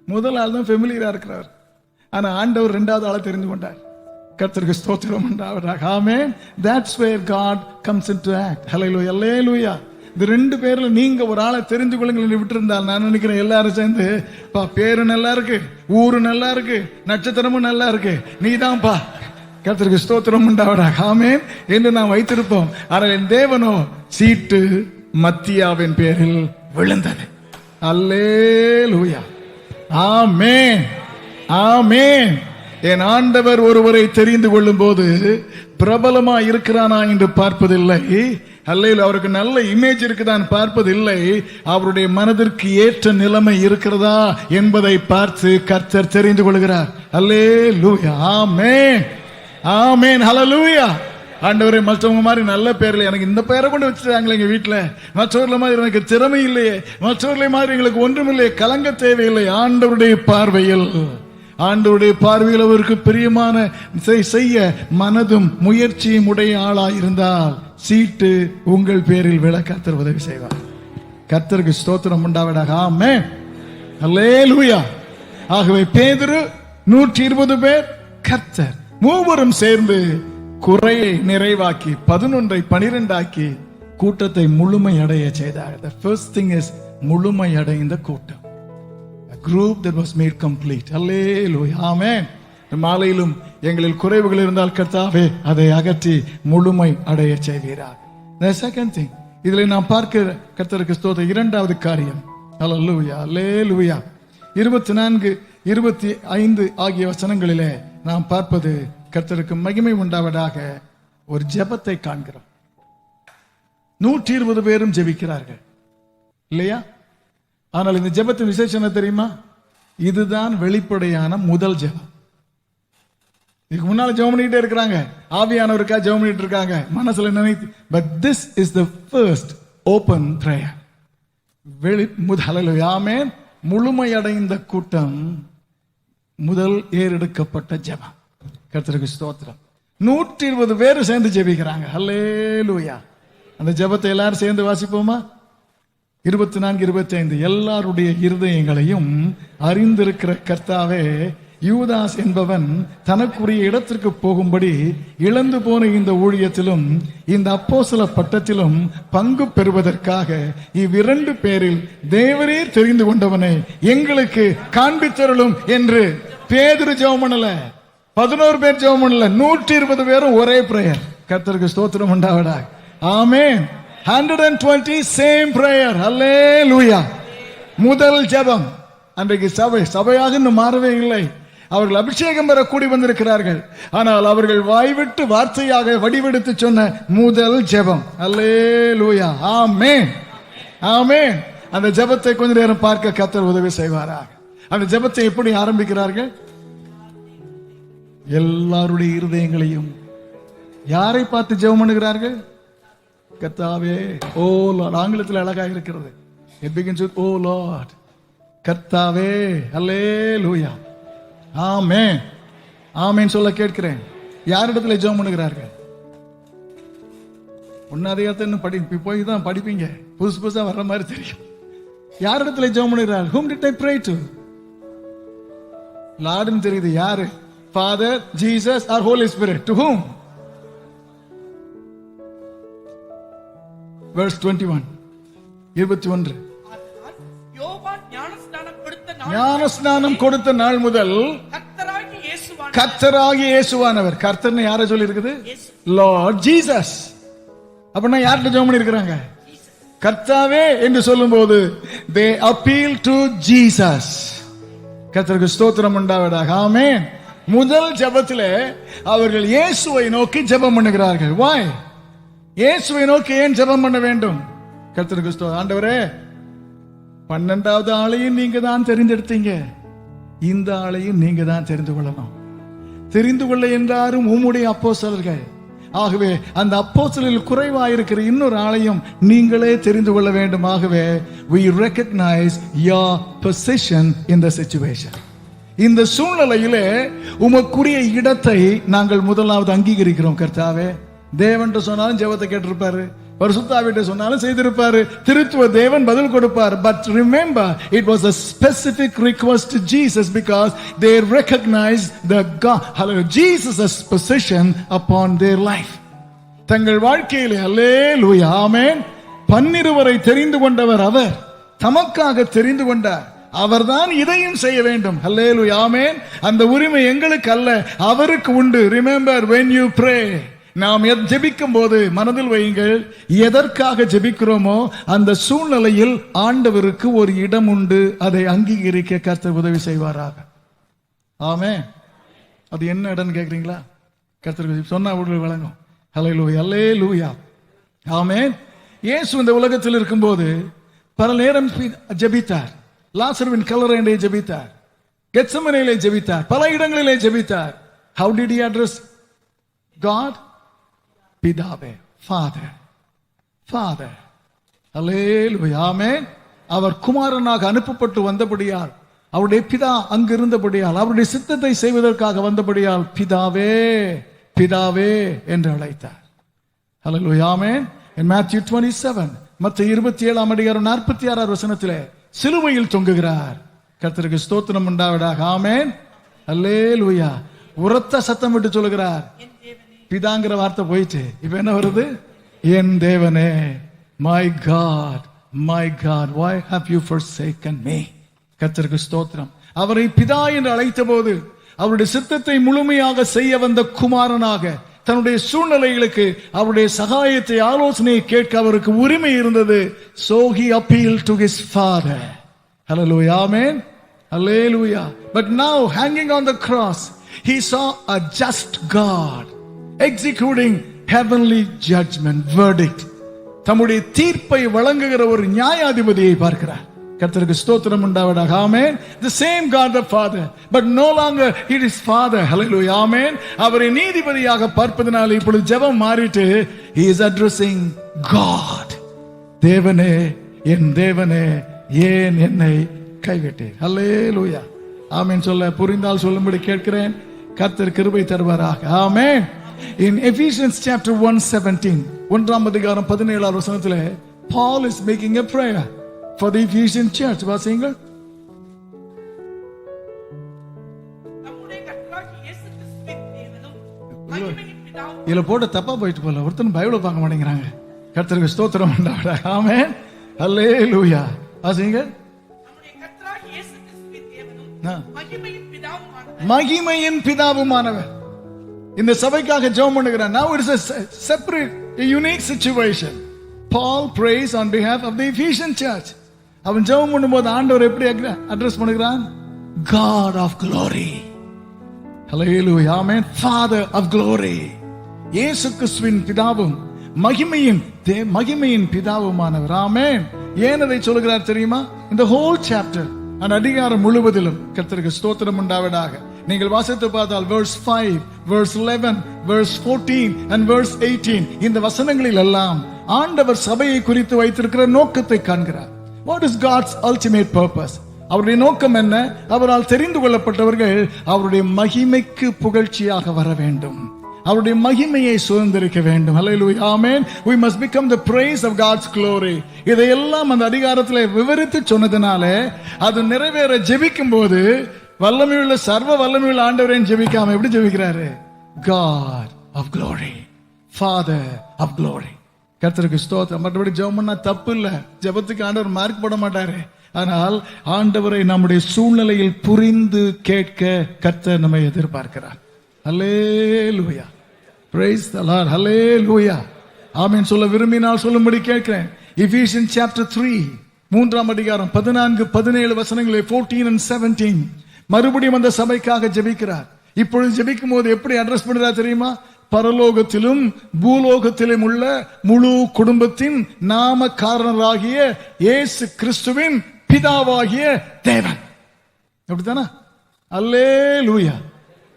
முதல் ஆள் தான் ஃபெமிலியரா இருக்கிறவர். ஆனா ஆண்டவர் 2வது ஆளை தெரிந்து கொண்டார். கர்த்தருக்கு ஸ்தோத்திரம் உண்டாவதாக. ஆமென். That's where God comes into act. Hallelujah, hallelujah. இந்த 2 பேர்ல நீங்க ஒரு ஆளை தெரிந்து கொள்ளுங்கள் விட்டு இருந்தால், நான் நினைக்கிறேன் எல்லாரும் சேர்ந்து பேரு நல்லா இருக்கு, ஊரு நல்லா இருக்கு, நட்சத்திரமும் நல்லா இருக்கு, நீதான்ப்பா, கர்த்தருக்கு ஸ்தோத்திரம் உண்டாவதாக, ஆமென் என்று நாம் வைத்திருப்போம். ஆனால் என் தேவனோ சீட்டு மத்தியாவின் பேரில் விழுந்தது. அல்லேலூயா, ஆமென், ஆமென். என் ஆண்டவர் ஒருவரை தெரிந்து கொள்ளும் போது பிரபலமா இருக்கிறானா என்று பார்ப்பதில்லை. அல்லேலூயா, அவருக்கு நல்ல இமேஜ் இருக்குதான் பார்ப்பதில்லை. அவருடைய மனதிற்கு ஏற்ற நிலைமை இருக்கிறதா என்பதை பார்த்து கர்த்தர் தெரிந்து கொள்கிறார். அல்லேலூயா, ஆமென், ஆமென், ஹல்லேலூயா. ஆண்டவரே, மற்றவங்க மாதிரி நல்ல பேர்ல எனக்கு இந்த பேரை கொண்டு வச்சிருக்காங்களே எங்க வீட்டுல, மற்றவர்களை மாதிரி எனக்கு திறமை இல்லையே, மற்றவர்களை மாதிரி எங்களுக்கு ஒன்றும் இல்லையே, கலங்க தேவையில்லை. ஆண்டவருடைய பார்வையில், ஆண்டவருடைய பார்வையில் அவருக்கு பிரியமான செய்ய மனதும் முயற்சியும் உடைய ஆளாயிருந்தால் சீட்டு உங்கள் பேரில் விழ கர்த்தர் உதவி செய்வார். கர்த்தருக்கு ஸ்தோத்திரம் உண்டாவதாக. ஆமென், அல்லேலூயா. ஆகவே பேதுரு, 120 பேர், கர்த்தர் மூவரும் சேர்ந்து குறையை நிறைவாக்கி 11ஐ 12 ஆக்கி கூட்டத்தை முழுமை அடைய செய்தார். The first thing is முழுமை அடைந்த கூட்டம். A group that was made complete. Hallelujah, amen. மாலையிலும் எங்களில் குறைவுகள் இருந்தால் கர்த்தாவே அதை அகற்றி முழுமை அடைய செய்வீரார். The second thing, இதில் நாம் பார்க்க கர்த்தருக்கு ஸ்தோத்திரம், 2வது காரியம். ஹல்லேலூயா, ஹல்லேலூயா. 24, 25 ஆகிய வசனங்களிலே நாம் பார்ப்பது கர்த்தருக்கு மகிமை உண்டாவதாக ஒரு ஜெபத்தை காண்கிறோம். 120 பேரும் ஜெபிக்கிறார்கள் இல்லையா? ஆனால் இந்த ஜெபத்தின் விசேஷம் என்ன தெரியுமா? இதுதான் வெளிப்படையான முதல் ஜெபம். இதுக்கு முன்னால ஜெபம் பண்ணிட்டே இருக்கிறாங்க, ஆவியானவருக்கா ஜெபம் பண்ணிட்டு இருக்காங்க மனசுல நினைத்து. But this is the first open prayer. ஹல்லேலூயா, ஆமென். முழுமையடைந்த கூட்டம், முதல் ஏறெடுக்கப்பட்ட ஜெபம். கர்த்தருக்கு ஸ்தோத்திரம். 120 பேர் சேர்ந்து ஜெபிக்கிறாங்க. ஹல்லேலூயா. அந்த ஜெபத்தை எல்லாரும் சேர்ந்து வாசிப்போமா? 24, 25. எல்லாருடைய இருதயங்களையும் அறிந்திருக்கிற கர்த்தாவே, யூதாஸ் என்பவன் தனக்குரிய இடத்திற்கு போகும்படி இழந்து போன இந்த ஊழியத்திலும் இந்த அப்போஸ்தல பட்டத்திலும் பங்கு பெறுவதற்காக இவ்விரண்டு பேரில் தேவரே தெரிந்து கொண்டவனை எங்களுக்கு காண்பித்தருளும் என்று பேதுரு ஜெபம் பண்ணல, 11 பேர் ஜெபம் பண்ணல, 120 பேரும் ஒரே பிரேயர். கர்த்தருக்கு ஸ்தோத்திரம் உண்டாவதாக. ஆமென். 120 சேம் பிரேயர். அல்லேலூயா. முதல் ஜெபம். அன்றைக்கு சபையாக இன்னும் மாறவே இல்லை. அவர்கள் அபிஷேகம் பெற கூடி வந்திருக்கிறார்கள். ஆனால் அவர்கள் வாய்விட்டு வார்த்தையாக வடிவெடுத்து சொன்ன முதல் ஜெபம். அல்லேலூயா. ஆமென். ஆமென். அந்த ஜெபத்தை கொஞ்ச நேரம் பார்க்க கர்த்தர் உதவி செய்வாராக. அந்த ஜெபத்தை எப்படி ஆரம்பிக்கிறார்கள்? எல்லாருடைய இருதயங்களையும் யாரை பார்த்து ஜெபம் பண்ணுகிறார்கள்? கர்த்தாவே. ஓ லார்ட். ஆங்கிலத்தில் அழகாக இருக்கிறது. It begins with oh Lord. கர்த்தாவே. அல்லேலூயா. ஆமென். ஆமென் சொல்ல கேட்கிறேன். யாரிடத்துல ஜெபம் பண்ணுகிறார்கள்? ஒன்னாதையாத்த இன்னும் போய் தான் படிப்பீங்க. புதுசு புதுசா வர்ற மாதிரி தெரியும். யாரிடத்துல ஜெபம் பண்ணுகிறார்கள்? Whom did I pray to? லார்ட்னு தெரியுது. யாரு? Father, Jesus or Holy Spirit? To whom? Verse 21. 21. ஞானஸ்நானம் கொடுத்த நாள் முதல் கர்த்தராகிய இயேசுவானவர். கர்த்தர்னு யாரை சொல்லி இருக்குது? Lord Jesus. அப்படின்னா யார்கிட்ட ஜெபம் பண்ணி இருக்கிறாங்க? கர்த்தாவே என்று சொல்லும் போது they appeal to Jesus. கர்த்தருக்கு ஸ்தோத்திரம் உண்டாவதாக. ஆமென். முதல் ஜெபத்திலே அவர்கள் இயேசுவை நோக்கி ஜெபம் பண்ணுகிறார்கள். why? இயேசுவை நோக்கி ஏன் ஜெபம் பண்ண வேண்டும்? கர்த்தருக்கு ஸ்தோத்திரம். ஆண்டவரே, 12வது ஆளையும் நீங்க தான் தெரிந்தெடுத்தீங்க, இந்த ஆளையும் நீங்க தான் தெரிந்து கொள்ளணும். தெரிந்து கொள்ள என்றாரும் உம்முடைய அப்போஸ்தலர்கள். ஆகவே அந்த அப்போஸ்தலரில் குறைவாயிருக்கிற இன்னொரு ஆளையும் நீங்களே தெரிந்து கொள்ள வேண்டும். ஆகவே we recognize your position in the situation. இந்த சூழ்நிலையிலே உமக்குரிய இடத்தை நாங்கள் முதலாவது அங்கீகரிக்கிறோம். கர்த்தாவே, தேவன் சொன்னாலும் ஜெபத்தை கேட்டிருப்பாரு, பரிசுத்தாவிட்ட சொன்னாலும் செய்திருப்பாரு, திருத்துவ தேவன் பதில் கொடுப்பார். But remember, it was a specific request to Jesus because they recognized the God, hallelujah, Jesus' position upon their life. தங்கள் வாழ்க்கையிலே அல்லேலூயா ஆமென் 12 தெரிந்து கொண்டவர் அவர், தமக்காக தெரிந்து கொண்டார். அவர்தான் இதையும் செய்ய வேண்டும். அல்லேலூயா ஆமென். அந்த உரிமை எங்களுக்கு அல்ல, அவருக்கு உண்டு. Remember when you pray, நாம் ஜெபிக்கும் போது மனதில் வையுங்கள், எதற்காக ஜெபிக்கிறோமோ அந்த சூழ்நிலையில் ஆண்டவருக்கு ஒரு இடம் உண்டு. அதை அங்கீகரிக்க கர்த்தர் உதவி செய்வாராக. ஆமென். அது என்ன இடம்னு கேக்குறீங்களா? கர்த்தர் சொன்னா உடல் வழங்கும். ஹல்லேலூயா அல்லேலூயா ஆமென். இயேசு இந்த உலகத்தில் இருக்கும்போது பல நேரம் ஜெபித்தார். லாசருவின் கல்லறையிலே ஜெபித்தார், கெத்செமனேயிலே ஜெபித்தார், பல இடங்களிலே ஜெபித்தார். How did he address God? பிதாவே, Father, Father. அல்லேலூயா ஆமென். அவர் குமாரனாக அனுப்பப்பட்டு வந்தபடியால், அவருடைய பிதா அங்கு இருந்தபடியால், அவருடைய சித்தத்தை செய்வதற்காக வந்தபடியால் பிதாவே பிதாவே என்று அழைத்தார். அல்லேலூயா ஆமென். In Matthew 27, மத்தேயு 27 அதிகாரம் 46 வசனத்திலே சிலுவையில் தொங்குகிறார். கர்த்தருக்கு ஸ்தோத்திரம் உண்டாவதாக. ஆமென். அல்லேலூயா. உரத்த சத்தம் விட்டு சொல்லுகிறார். பிதாங்கிற வார்த்தை போயிட்டு இப்ப என்ன வருது? என் தேவனே, my God, my God, why have you forsaken me? கர்த்தருக்கு ஸ்தோத்திரம். அவரை பிதா என்று அழைத்த போது அவருடைய சித்தத்தை முழுமையாக செய்ய வந்த குமாரனாக தன்னுடைய சூழ்நிலைகளுக்கு அவருடைய சகாயத்தை ஆலோசனையை கேட்க அவருக்கு உரிமை இருந்தது. So he appealed to his father. Hallelujah, amen. Hallelujah. But now hanging on the cross, he saw a just God executing heavenly judgment verdict. தம்முடைய தீர்ப்பை வழங்குகிற ஒரு நியாயாதிபதியை பார்க்கிறார். கர்த்தருக்கு ஸ்தோத்திரம் உண்டாவதாக. ஆமென். The same God the Father, but no longer it is Father. Hallelujah, amen. அவரை நீதிபதியாக பார்ப்பதனால இப்பொழுது ஜெபம் மாறிட்டு he is addressing God. தேவனே, என் தேவனே, ஏன் என்னை கைவிட்டீர்? ஹல்லேலூயா ஆமென். சொல்ல புரிந்தால் சொல்லும்படி கேட்கிறேன். கர்த்தர் கிருபை தருவாராக. ஆமென். In Ephesians chapter 1:17, 1ஆம் அதிகாரம் 17ஆம் வசனத்திலே Paul is making a prayer for the Ephesian church. வாசிங்க. மகிமையின் பிதாவும் இதுல போட்டு தப்பா போயிட்டு போல, ஒருத்தன் பைபிளை பார்க்க மாட்டேங்கிறாங்க. கர்த்தருக்கு ஸ்தோத்திரம் உண்டாவதாக. ஆமென், அல்லேலூயா. வாசிங்க. நம்முடைய கர்த்தராகிய இயேசு கிறிஸ்துவின் தேவனும் மகிமையின் பிதாவுமானவர். மகிமையின் பிதாவுமானவர் இந்த சபைக்காக ஜெபம் பண்ணுகிறார். Now it is a separate, a unique situation. Paul prays on behalf of the Ephesian church. அவன் ஜெபம் பண்ணும்போது ஆண்டவர் எப்படி அட்ரஸ் பண்ணுகிறான்? God of glory. Hallelujah. Amen. Father of glory. இயேசு கிறிஸ்துவின் பிதாவும் மகிமையின் பிதாவுமானவர். ஆமென். ஏன் அதை சொல்கிறார் தெரியுமா? இந்த whole chapter, அந்த அதிகாரம் முழுவதிலும் கர்த்தருக்கு ஸ்தோத்திரம் உண்டாவதாக. நீங்கள் வாசித்து பார்த்தால் verse 5, verse 11, verse 14 and verse 18 இந்த வசனங்களில் எல்லாம் ஆண்டவர் சபையை குறித்து வைத்திருக்கிற நோக்கத்தை காண்கிறார். What is God's ultimate purpose? அவருடைய நோக்கம் என்ன? அவரால் தெரிந்து கொள்ளப்பட்டவர்கள் அவருடைய மகிமைக்கு புகழ்ச்சியாக வர வேண்டும், அவருடைய மகிமையை சுதந்திரிக்க வேண்டும். Hallelujah. Amen. We must become the praise of God's glory. இதையெல்லாம் அந்த அதிகாரத்தில் விவரித்து சொன்னதனால அது நிறைவேற ஜெபிக்கும் போது வல்லமையுள்ள சர்வ வல்லமையுள்ள ஆண்டவரையும் ஜெபிக்காம எப்படி ஜெபிக்கிறாரு? God of glory, Father of glory. கர்த்தருக்கு ஸ்தோத்திரம். மற்றபடி ஜெபம் பண்ணா தப்பு இல்ல, ஜெபத்துக்கு ஆண்டவர் மார்க் போட மாட்டாரு. ஆனால் ஆண்டவரை நம்முடைய சூழ்நிலையில் புரிந்து கேட்க கர்த்தர் நம்மை எதிர்பார்க்கிறார். ஹல்லேலூயா. Praise the Lord. Hallelujah. ஆமென். சொல்ல விரும்பினால் சொல்லும்படி கேட்கிறேன். Ephesians chapter 3, மூன்றாம் அதிகாரம் 14, 17 வசனங்களே 14 and 17 மறுபடியும் அந்த சபைக்காக ஜெபிக்கிறார். இப்பொழுது ஜெபிக்கும் போது எப்படி அட்ரஸ் பண்றார் தெரியுமா? பரலோகத்திலும் பூலோகத்திலும் உள்ள முழு குடும்பத்தின் நாமக்காரராகிய இயேசு கிறிஸ்துவின் பிதாவாகிய தேவன். அப்படித்தானா? அல்லேலூயா.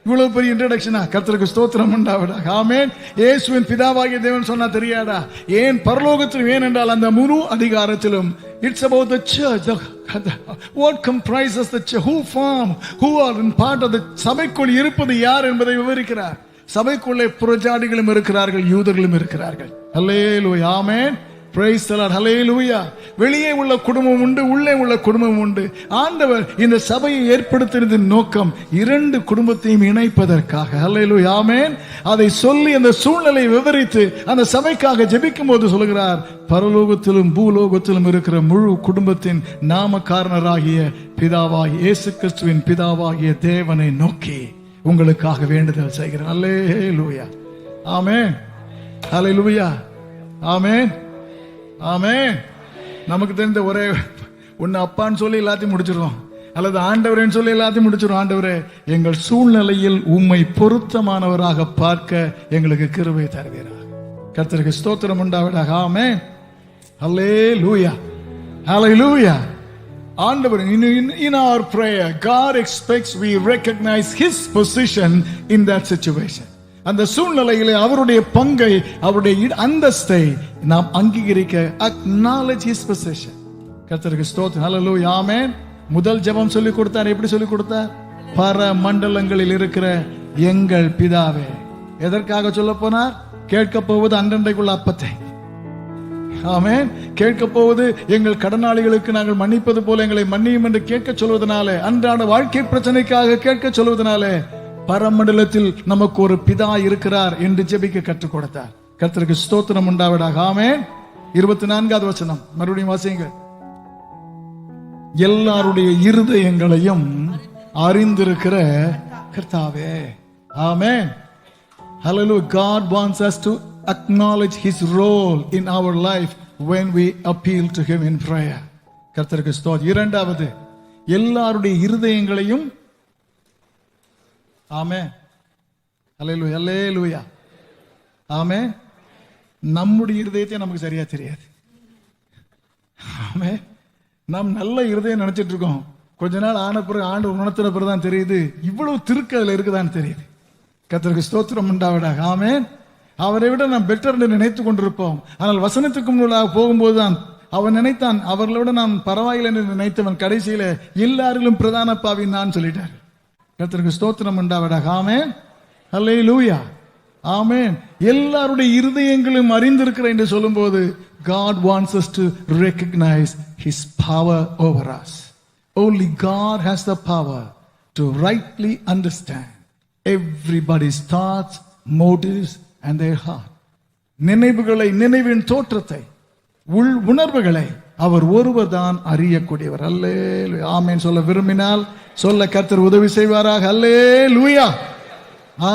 இவ்வளவு பெரிய இன்ட்ரோடக்ஷனா? கர்த்தருக்கு ஸ்தோத்திரம் உண்டாவதாக. ஆமென். இயேசுவின் பிதாவாகிய தேவன் சொன்னா தெரியாதா? ஏன் பரலோகத்திலும், ஏன் என்றால் அந்த முழு அதிகாரத்திலும் it's about the church. What comprises the church? Who form, who are in part of the சபைக்குள் இருப்பது யார் என்பதை விவரிக்கிறார். சபைக்குள்ளே புறஜாதிகளும் இருக்கிறார்கள், யூதர்களும் இருக்கிறார்கள். அல்லேலூயா. ஆமென். Praise the Lord. Hallelujah. வெளியே உள்ள குடும்பம் உண்டு, உள்ளே உள்ள குடும்பம் உண்டு. ஆண்டவர் இந்த சபையை ஏற்படுத்தியதின் நோக்கம் இரண்டு குடும்பத்தையும் இணைப்பதற்காக. Hallelujah. Amen. அதை சொல்லி அந்த சூழ்நிலையை விவரித்து அந்த சபைக்காக ஜெபிக்கும் போது சொல்கிறார், பரலோகத்திலும் பூலோகத்திலும் இருக்கிற முழு குடும்பத்தின் நாமக்காரராகிய பிதாவாகிய இயேசு கிறிஸ்துவின் பிதாவாகிய தேவனை நோக்கி உங்களுக்காக வேண்டுதல் செய்கிறேன். Hallelujah. Amen. Hallelujah. Amen. ஆமென். நமக்கு தெரிந்த ஒரே ஒன்னு அப்பான்னு சொல்லி எல்லாத்தையும் முடிச்சிருவோம், அல்லது ஆண்டவரேன்னு சொல்லி எல்லாத்தையும் முடிச்சிருவோம். ஆண்டவரே, எங்கள் சூழ்நிலையில் உம்மை பொருத்தமானவராக பார்க்க எங்களுக்கு கிருபை தருவீராக. கர்த்தருக்கு ஸ்தோத்திரம் உண்டாவதாக. ஆமென். ஹல்லேலூயா. ஹல்லேலூயா. ஆண்டவர், in our prayer God expects we recognize his position in that situation. அந்த சூழ்நிலையிலே அவருடைய பங்கை, அவருடைய அந்தஸ்தை நாம் அங்கீகரிக்க, acknowledge his position. கர்த்தருக்கு ஸ்தோத்திரம். ஹல்லேலூயா. ஆமென். முதல் ஜெபம் சொல்லி கொடுத்தார். எப்படி சொல்லி கொடுத்தார்? பரமண்டலங்களில் இருக்கிற எங்கள் பிதாவே. எதற்காக சொல்ல போனார்? கேட்க போவது அன்றன்றைக்குள்ள அப்பத்தை. ஆமென். கேட்க போவது எங்கள் கடனாளிகளுக்கு நாங்கள் மன்னிப்பது போல எங்களை மன்னியும் என்று கேட்க சொல்வதனாலே, அன்றாட வாழ்க்கை பிரச்சனைக்காக கேட்க சொல்வதனாலே பரமண்டலத்தில் நமக்கு ஒரு பிதா இருக்கிறார் என்று ஜெபிக்க கற்றுக் கொடுத்தார். கர்த்தருக்கு ஸ்தோத்திரம் உண்டாவதாக. ஆமென். 24வது வசனம் மறுபடியும் வாசிங்க. எல்லாருடைய இருதயங்களையும் அறிந்திருக்கிற கர்த்தாவே. ஆமென். Hallelujah. God wants us to acknowledge his role in our life when we appeal to him in prayer. கர்த்தருக்கு ஸ்தோத்திரம். இரண்டாவது, எல்லாருடைய இருதயங்களையும். ஆமென். ஹல்லேலூயா. ஹல்லேலூயா. ஆமென். நம்முடைய இருதயத்தை நமக்கு சரியா தெரியாது. ஆமென். நாம் நல்ல இருதயம் நினைச்சிட்டு இருக்கோம். கொஞ்ச நாள் ஆன பிறகு, ஆண்டு உணர்த்தின பிறகு தான் தெரியுது இவ்வளவு திருக்கு அதுல இருக்குதான்னு தெரியுது. கர்த்தருக்கு ஸ்தோத்திரம் உண்டாவதாக. ஆமென். அவரை விட நாம் பெட்டர் என்று நினைத்துக் கொண்டிருப்போம். ஆனால் வசனத்துக்கு முன்னாக போகும்போது தான் அவன் நினைத்தான், அவர்களோட நான் பரவாயில்லை என்று நினைத்தவன் கடைசியில எல்லாரிலும் பிரதான பாவி நான் சொல்லிட்டார். கர்த்தருக்கு ஸ்தோத்திரம் உண்டாவதாக. ஆமென். ஹல்லேலூயா. ஆமென். எல்லாருடைய இருதயங்களும் அறிந்திருக்கிற என்று சொல்லும்போது God wants us to recognize his power over us. Only God has the power to rightly understand everybody's thoughts, motives and their heart. நினைவுகளை, நினைவின் தோற்றத்தை, உள் உணர்வுகளை அவர் ஒருவர் தான் அறியக்கூடியவர். அல்லேலூயா. ஆமென் சொல்ல விரும்பினால் சொல்ல கர்த்தர் உதவி செய்வாராக. அல்லேலூயா.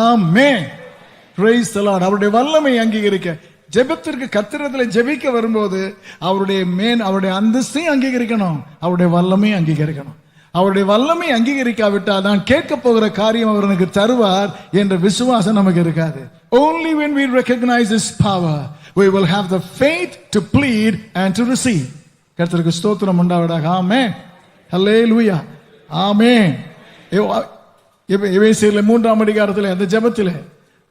ஆமென். Praise the Lord. அவருடைய வல்லமை அங்கீகரிக்க, ஜெபத்திற்கு கர்த்தரிடத்தில் ஜெபிக்க வரும்போது அவருடைய அந்தஸ்தை அங்கீகரிக்கணும், அவருடைய வல்லமை அங்கீகரிக்கணும். அவருடைய வல்லமை அங்கீகரிக்காவிட்டால் நான் கேட்க போகிற காரியம் அவர் எனக்கு தருவார் என்ற விசுவாசம் நமக்கு இருக்காது. Only when we recognize His power, we will have the faith to plead and to receive. கர்த்தருக்கு ஸ்தோத்திரம் உண்டாவதாக. ஆமென். ஹல்லேலூயா. ஆமென். எபேசியர் 3ஆம் அதிகாரத்தில் அந்த ஜெபத்திலே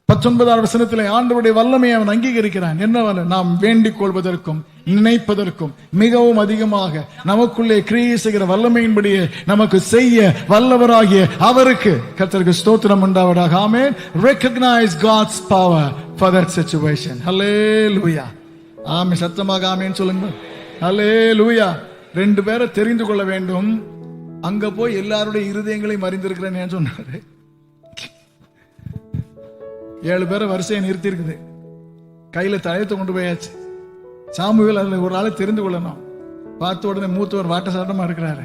19ஆம் வசனத்திலே ஆண்டவருடைய வல்லமையை அவன் அங்கீகரிக்கிறான். என்ன? நாம் வேண்டிக் கொள்வதற்கும் நினைப்பதற்கும் மிகவும் அதிகமாக நமக்குள்ளே கிரியை செய்கிற வல்லமையின்படியே நமக்கு செய்ய வல்லவராகிய அவருக்கு கர்த்தருக்கு ஸ்தோத்திரம் உண்டாவதாக. ஆமென். Recognize God's power for that situation. Hallelujah. ஆமென். சத்தமாக ஆமென் சொல்லுங்க. Hallelujah. 2 பேரை தெரிந்து கொள்ள வேண்டும். அங்க போய் எல்லாருடைய இருதயங்களையும் அறிந்திருக்கிறேன் சொன்னாரு. 7 பேரை வரிசையை நிறுத்தி இருக்குது. கையில தயத்தை கொண்டு போயாச்சு. சாமுவேல் அதுல ஒரு ஆளை தெரிந்து கொள்ளணும். பார்த்த உடனே மூத்தவர் வாட்ட சாட்டமா இருக்கிறாரு,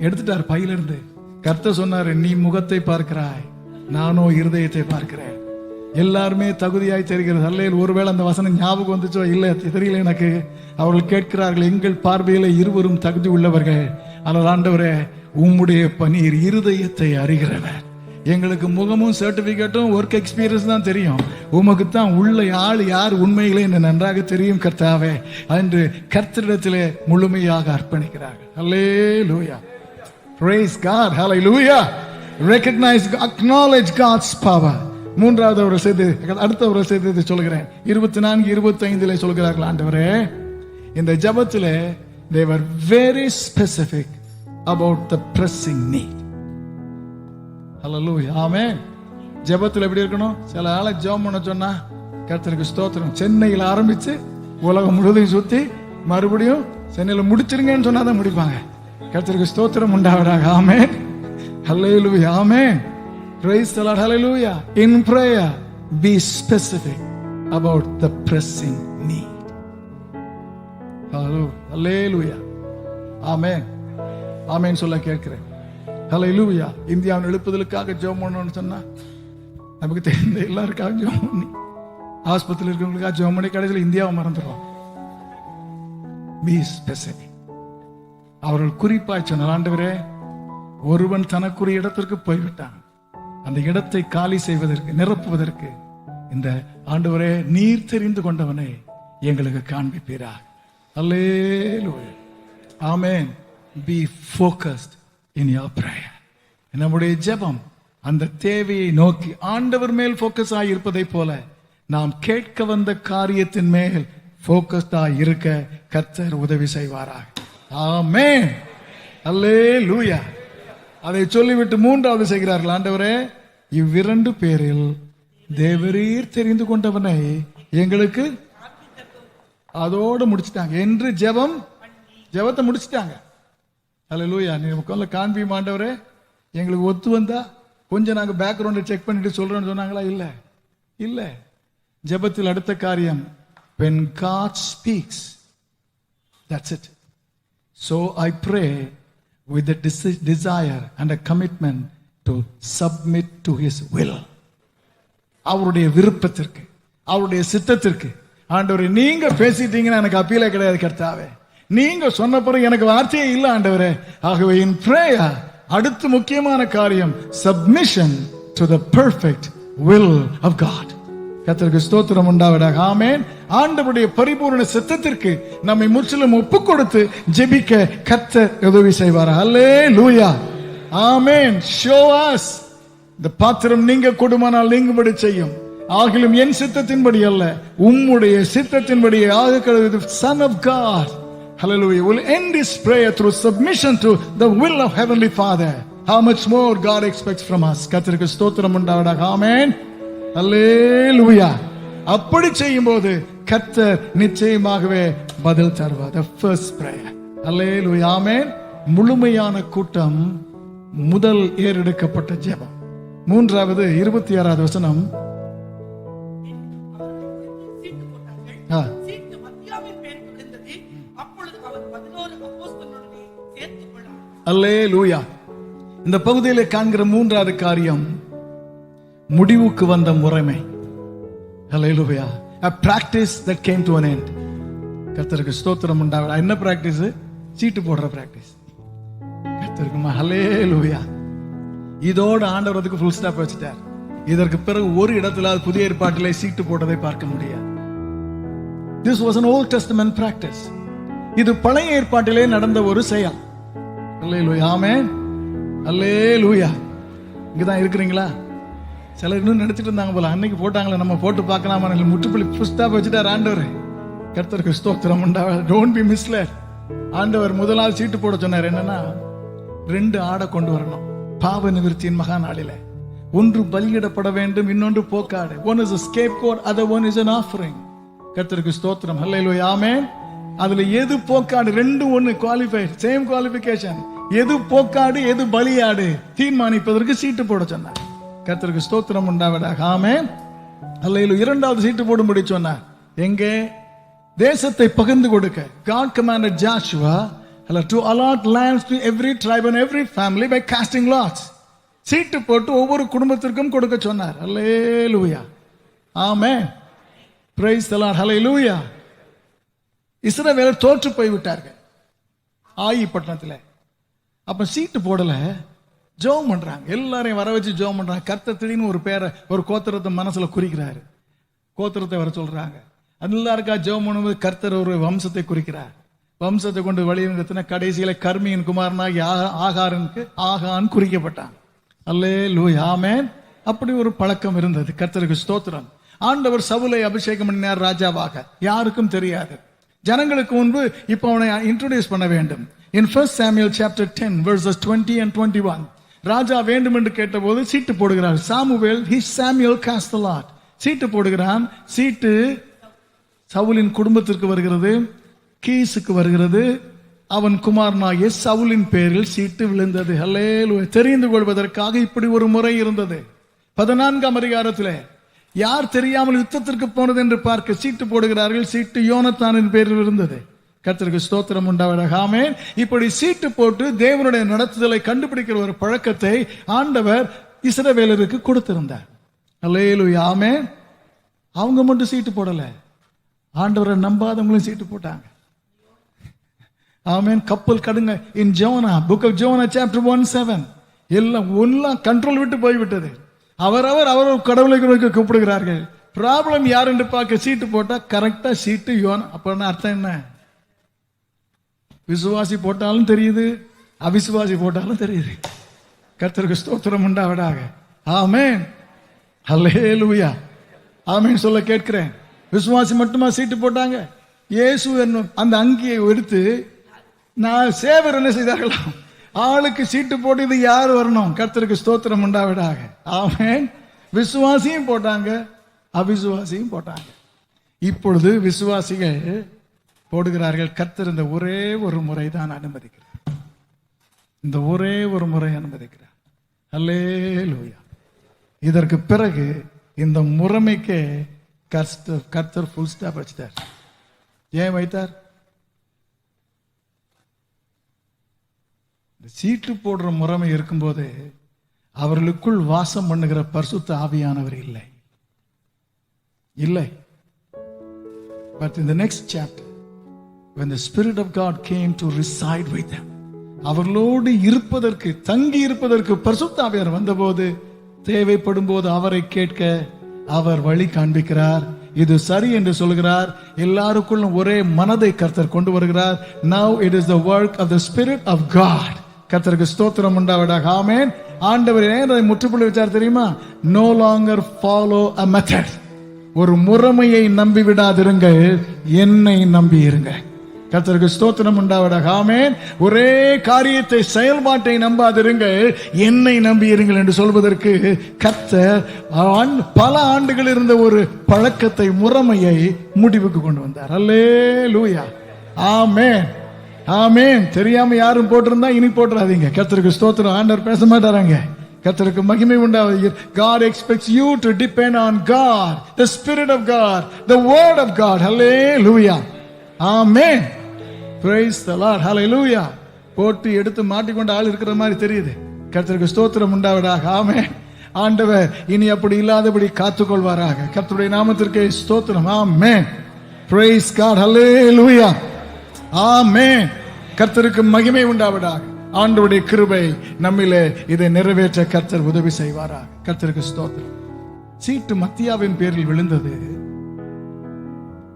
எடுத்துட்டாரு பையில இருந்து. கர்த்தர் சொன்னாரு, நீ முகத்தை பார்க்கிறாய், நானோ இருதயத்தை பார்க்கிறேன். எல்லாருமே தகுதியாய் தெரிகிறது. அல்லேல். ஒருவேளை அந்த வசனம் ஞாபகம் வந்துச்சோ இல்ல தெரியல எனக்கு. அவர்கள் கேட்கிறார்கள், எங்கள் பார்வையில இருவரும் தகுதி உள்ளவர்கள், ஆனால் ஆண்டவரே உம்முடைய பணீர் இருதயத்தை அறிகிறவர். எங்களுக்கு முகமும் சர்டிபிகேட்டும் ஒர்க் எக்ஸ்பீரியன்ஸ் தான் தெரியும், உமக்கு தான் உள்ள ஆள் யார் உண்மையிலே என்ன நன்றாக தெரியும் கர்த்தாவே என்று கர்த்தரிடத்திலே முழுமையாக அர்ப்பணிக்கிறார்கள். ஹல்லேலூயா. Praise God. Hallelujah. Recognize, acknowledge God's power. மூன்றாவது ஒரு செய்தி, அடுத்த ஒரு செய்தி சொல்கிறேன். 24-25 சொல்கிறார்கள், ஆண்டவரே இந்த ஜெபத்திலே they were very specific about the pressing need. Hallelujah. ஆமென். ஜெபத்தில் எப்படி இருக்கணும்? சில ஆளை ஜெபம் பண்ண சொன்னா கர்த்தருக்கு ஸ்தோத்திரம், சென்னையில் ஆரம்பிச்சு உலகம் முழுவதையும் சுத்தி மறுபடியும் சென்னையில் முடிச்சிருங்கன்னு சொன்னாதான் முடிப்பாங்க. கர்த்தருக்கு ஸ்தோத்திரம் உண்டாவதாக. ஆமென். ஹல்லேலூயா. ஆமென். Praise the Lord. Hallelujah. In prayer, be specific about the pressing need. Hallelujah. Amen. Amen சொல்ல கேட்கிறேன். Hallelujah. இந்தியாவின் எழுப்புதலுக்காக ஜெபம் பண்ணணும்னு சொன்னா நமக்கு தெரிந்த எல்லாருக்காக ஜெபம் பண்ணி, ஆஸ்பத்திரியில் இருக்கிறவங்களுக்காக ஜெபம் பண்ணி கடைசியில் இந்தியாவை மறந்துடுவோம். Be specific. அவர்கள் குறிப்பாய் சொன்னார், ஆண்டவரே ஒருவன் தனக்குரிய இடத்திற்கு போய்விட்டான், அந்த இடத்தை காலி செய்வதற்கு, நிரப்புவதற்கு இந்த ஆண்டவரே நீர் தெரிந்து கொண்டவனை எங்களுக்கு காண்பிப்பீரா. அல்லேலூயா. ஆமென். Be focused in your prayer. நம்முடைய ஜெபம் அந்த தேவையை நோக்கி ஆண்டவர் மேல் ஃபோக்கஸ் ஆகி இருப்பதை போல நாம் கேட்க வந்த காரியத்தின் மேல் ஃபோக்கஸ்டா இருக்க கர்த்தர் உதவி செய்வாராக. ஆமென். அல்லேலூயா. அதை சொல்லிவிட்டு மூன்றாவது செய்கிறார்கள், ஆண்டவரே இவ்விரண்டு பேரில் தேவரீர் தெரிந்து கொண்டவனை எங்களுக்கு, அதோடு முடிச்சுட்டாங்க என்று ஜெபத்தை முடிச்சுட்டாங்க. அல்லேலூயா. நீ உட்கார்ந்து காண்பியும் ஆண்டவரே, எங்களுக்கு ஒத்து வந்தா கொஞ்சம் நாங்க பேக்ரவுண்டை செக் பண்ணிட்டு சொல்றோம்னு சொன்னாங்களா? இல்ல. ஜெபத்தில் அடுத்த காரியம், when God speaks, that's it. So I pray with the desire and a commitment to submit to His will. அவருடைய விருப்பத்திற்கு, அவருடைய சித்தத்திற்கு. ஆண்டவரே நீங்க பேசிட்டீங்கன்னா எனக்கு அப்பீலே கிடையாது கர்த்தாவே, நீங்க சொன்ன பிறகு எனக்கு வார்த்தையே இல்லை ஆண்டவரே. ஆகவே in prayer அடுத்து முக்கியமான காரியம் submission to the perfect will of God. கர்த்தருக்கு ஸ்தோத்திரம் உண்டாவதாக. ஆமென். ஆண்டவருடைய பரிபூர்ண சித்தத்திற்கு நம்மை முற்றிலும் ஒப்புக் கொடுத்து ஜெபிக்க கர்த்தர் உதவி செய்வார். அல்லேலூயா. ஆமென். Show us. இந்த பாத்திரம் நீங்க கொடுமானால் நீங்கும்படி செய்யும், ஆகிலும் என் சித்தத்தின்படி அல்ல உம்முடைய சித்தத்தின்படியே ஆக கடவுது. Son of God. Hallelujah. We'll end this prayer through submission to the will of Heavenly Father. How much more God expects from us. கர்த்தருக்கு ஸ்தோத்திரம் உண்டாவதாக. ஆமென். அல்லேலூயா. அப்படி செய்யும்போது கர்த்தர் நிச்சயமாகவே பதில் தருவார். The first prayer. அல்லேலூயா. ஆமென். முழுமையான கூட்டம், முதல் ஏறெடுக்கப்பட்ட ஜெபம். மூன்றாவது 26வது வசனம், சீட்டு மத்தியாவின் பேரில் விழுந்தது. அப்பொழுது அவர் 11 அப்போஸ்தலரோடே சேர்த்துக் கொண்டார். அல்லேலூயா. இந்த பகுதியிலே காண்கிற மூன்றாவது காரியம் முடிவுக்கு வந்த முறைமை. அல்லேலூயா. A practice that came to an end. கர்த்தருக்கு ஸ்தோத்திரம் உண்டாவதா. என்ன பிராக்டிஸ்? சீட்டு போடுற பிராக்டிஸ். கர்த்தருக்கு அல்லேலூயா. இதோட ஆண்டவர் அதுக்கு ஃபுல் ஸ்டாப் வச்சிட்டார். இதற்கு பிறகு ஒரு இடத்துல புதிய ஏற்பாட்டிலே சீட்டு போட்டதை பார்க்க முடியாது. This was an Old Testament practice. இது பழைய ஏற்பாட்டிலே நடந்த ஒரு செயல். அல்லேலூயா. ஆமென். அல்லேலூயா. இங்கதான் இருக்கிறீங்களா? சிலர் இன்னும் நினைச்சிட்டு இருந்தாங்க போல, அன்னைக்கு போட்டாங்களே நம்ம போட்டு பார்க்கலாமா, முற்றுப்புள்ளி புஸ்தா வச்சுட்டார் ஆண்டவர். கர்த்தருக்கு ஸ்தோத்திரம் உண்டாவதா. Don't be misled. ஆண்டவர் முதலாவது சீட்டு போட சொன்னார். என்னன்னா 2 ஆடை கொண்டு வரணும் பாவ நிவர்த்தியின் மகா நாளிலே. ஒன்று பலியிடப்பட வேண்டும், இன்னொன்று போக்காடு. One is a scapegoat, other one is an offering. கர்த்தருக்கு ஸ்தோத்திரம். ஹல்லேலூயா. ஆமென். அதுல எது போக்காடு? ரெண்டும் ஒன்னு குவாலிஃபைட், சேம் குவாலிஃபிகேஷன். எது போக்காடு எது பலியாடு தீர்மானிப்பதற்கு சீட்டு போட சொன்னார். கர்த்தருக்கு ஸ்தோத்திரம் உண்டாவதாக. ஆமென். ஹல்லேலூயா. இரண்டாவது சீட்டு போடும்படி சொன்னார். எங்கே? தேசத்தை பகிர்ந்து கொடுக்க. God commanded Joshua to allot lands to every tribe and every family by casting lots. சீட்டு போட்டு ஒவ்வொரு குடும்பத்திற்கும் கொடுக்க சொன்னார். அல்லேலூயா. ஆமென். Praise the Lord. Hallelujah. இஸ்ரவேலர் தோற்று போய் விட்டார்கள் ஆயி பட்டணத்துல. அப்ப சீட்டு போடல, ஜெபம் பண்றாங்க. எல்லாரையும் வர வச்சு ஜெபம் பண்றாங்க. கர்த்தர் திடீர்னு ஒரு பேரை, ஒரு கோத்திரத்தை மனசுல குறிக்கிறாரு. கோத்திரத்தை வர சொல்றாங்க. எல்லாருக்கா ஜெபம் பண்ணும்போது கர்த்தர் ஒரு வம்சத்தை குறிக்கிறார். வம்சத்தை கொண்டு வழி நிறுத்தின கடைசியில கர்மியின் குமாரனாகி ஆகாரனுக்கு ஆகான் குறிக்கப்பட்டான். அல்லேலூயா. ஆமென். அப்படி ஒரு பழக்கம் இருந்தது. கர்த்தருக்கு ஸ்தோத்திரம். ஆண்டவர் சவுலை அபிஷேகம் பண்ணினார் ராஜாவாக. யாருக்கும் தெரியாது. ஜனங்களுக்கு முன்பு இப்ப அவனை இன்ட்ரோடியூஸ் பண்ண வேண்டும். In 1 Samuel chapter 10 verses 20 and 21 ராஜா வேண்டும் என்று கேட்டபோது சீட்டு போடுகிறார். Samuel cast the lot. சீட்டு போடுகிறான். சீட்டு சவுலின் குடும்பத்திற்கு வருகிறது, கீசுக்கு வருகிறது. அவன் குமாரனாகிய சவுலின் பேரில் சீட்டு விழுந்தது. ஹல்லேலூயா. தெரிந்து கொள்வதற்காக இப்படி ஒரு முறை இருந்தது. 14ஆம் அதிகாரத்திலே யார் தெரியாமல் யுத்தத்திற்கு போனது என்று பார்க்க சீட்டு போடுகிறார்கள். சீட்டு யோனத்தானின் பேரில் இருந்தது. கர்த்தருக்கு ஸ்தோத்திரம் உண்டாவதாக. ஆமென். இப்படி சீட்டு போட்டு தேவனுடைய நடத்துதலை கண்டுபிடிக்கிற ஒரு பழக்கத்தை ஆண்டவர் இஸ்ரவேலருக்கு கொடுத்திருந்தார். அல்லேலூயா. ஆமென். அவங்க மட்டும் சீட்டு போடல, ஆண்டவரை நம்பாதவங்களும் சீட்டு போட்டாங்க. ஆமென். கப்பல் கடுங்க. இன் ஜோனா, புக் ஆஃப் ஜோனா சாப்டர் 1:7 எல்லாம் கண்ட்ரோல் விட்டு போய்விட்டது. அவர் கடவுளை கூப்பிடுகிறார்கள். ப்ராப்ளம் யார் என்று பார்க்க சீட்டு போட்டா கரெக்டா சீட்டு யோனா. அப்ப அர்த்தம் என்ன? விசுவாசி போட்டாலும் தெரியுது, அவிசுவாசி போட்டாலும் தெரியுது. கர்த்தருக்கு ஸ்தோத்திரம் உண்டாவதாக. ஆமென். ஹல்லேலூயா. ஆமென் சொல்ல கேட்கிறேன். விசுவாசி மட்டுமா சீட்டு போட்டாங்க? இயேசு என்னும் அந்த அங்கியை எடுத்து நான் சேவர் என்ன செய்தார்களாம், ஆளுக்கு சீட்டு போட்டு இது யார் வரணும். கர்த்தருக்கு ஸ்தோத்திரம் உண்டாவதாக. ஆமென். விசுவாசியும் போட்டாங்க, அவிசுவாசியும் போட்டாங்க. இப்பொழுது விசுவாசிகள் போடுகிறார்கள். கர்த்தர் இந்த ஒரே ஒரு முறை தான் அனுமதிக்கிறார். இந்த ஒரே ஒரு முறை அனுமதிக்கிறார். அல்லேலூயா. இதற்கு பிறகு இந்த முறைமைக்கு கர்த்தர் ஃபுல் ஸ்டாப் வச்சிட்டார். ஏன் வைத்தார்? சீட்டு போடுற முறைமை இருக்கும்போது அவர்களுக்குள் வாசம் பண்ணுகிற பரிசுத்த ஆவியானவர் இல்லை. But in the next chapter, when the Spirit of God came to reside with them, அவர்களோடு இருப்பதற்கு, தங்கி இருப்பதற்கு பரிசுத்த ஆவியானவர் வந்தபோது, தேவைப்படும் போது அவரை கேட்க அவர் வழி காண்பிக்கிறார். இது சரி என்று சொல்கிறார். எல்லாருக்குள்ளும் ஒரே மனதை கர்த்தர் கொண்டு வருகிறார். Now it is the work of the Spirit of God. கர்த்தருக்கு ஸ்தோத்திரம் உண்டாவதாக. ஆமென். ஆண்டவர் ஏன் அதை முற்றுப்புள்ளி வச்சார் தெரியுமா? No longer follow a method. ஒரு முறைமையை நம்பி விடாதிருங்கள், என்னை நம்பி இருங்க. கர்த்தருக்கு ஸ்தோத்திரம் உண்டாவதாக. ஆமென். ஒரே காரியத்தை, செயல்பாட்டை நம்பாதிருங்கள், என்னை நம்பி இருங்கள் என்று சொல்வதற்கு கர்த்தர் பல ஆண்டுகள் இருந்த ஒரு பழக்கத்தை, முறைமையை முடிவுக்கு கொண்டு வந்தார். அல்லேலூயா. ஆமென். ஆமென். தெரியாம யாரும் போட்டிருந்தா இனி போட்டுறாதீங்க. கர்த்தருக்கு ஸ்தோத்திரம். ஆண்டவர் பேச மாட்டாராங்க. கர்த்தருக்கு மகிமை உண்டாவது. God expects you to depend on God, the Spirit of God, the Word of God. Hallelujah. Amen. Praise the Lord. Hallelujah. போட்டு எடுத்து மாட்டிக்கொண்ட ஆள் இருக்கிற மாதிரி தெரியுது. கர்த்தருக்கு ஸ்தோத்திரம் உண்டாவதாக. ஆமென். ஆண்டவர் இனி அப்படி இல்லாதபடி காத்துக்கொள்வாராக. கர்த்தருடைய நாமத்திற்கு ஸ்தோத்திரம். ஆமென். Praise God. Hallelujah. ஆமென். கர்த்தருக்கு மகிமை உண்டாவதாக. ஆண்டவருடைய கிருபை நம்மிலே இதை நிறைவேற்ற கர்த்தர் உதவி செய்வாராக. கர்த்தருக்கு ஸ்தோத்திரம். சீட்டு மத்தியாவின் பேரில் விழுந்தது.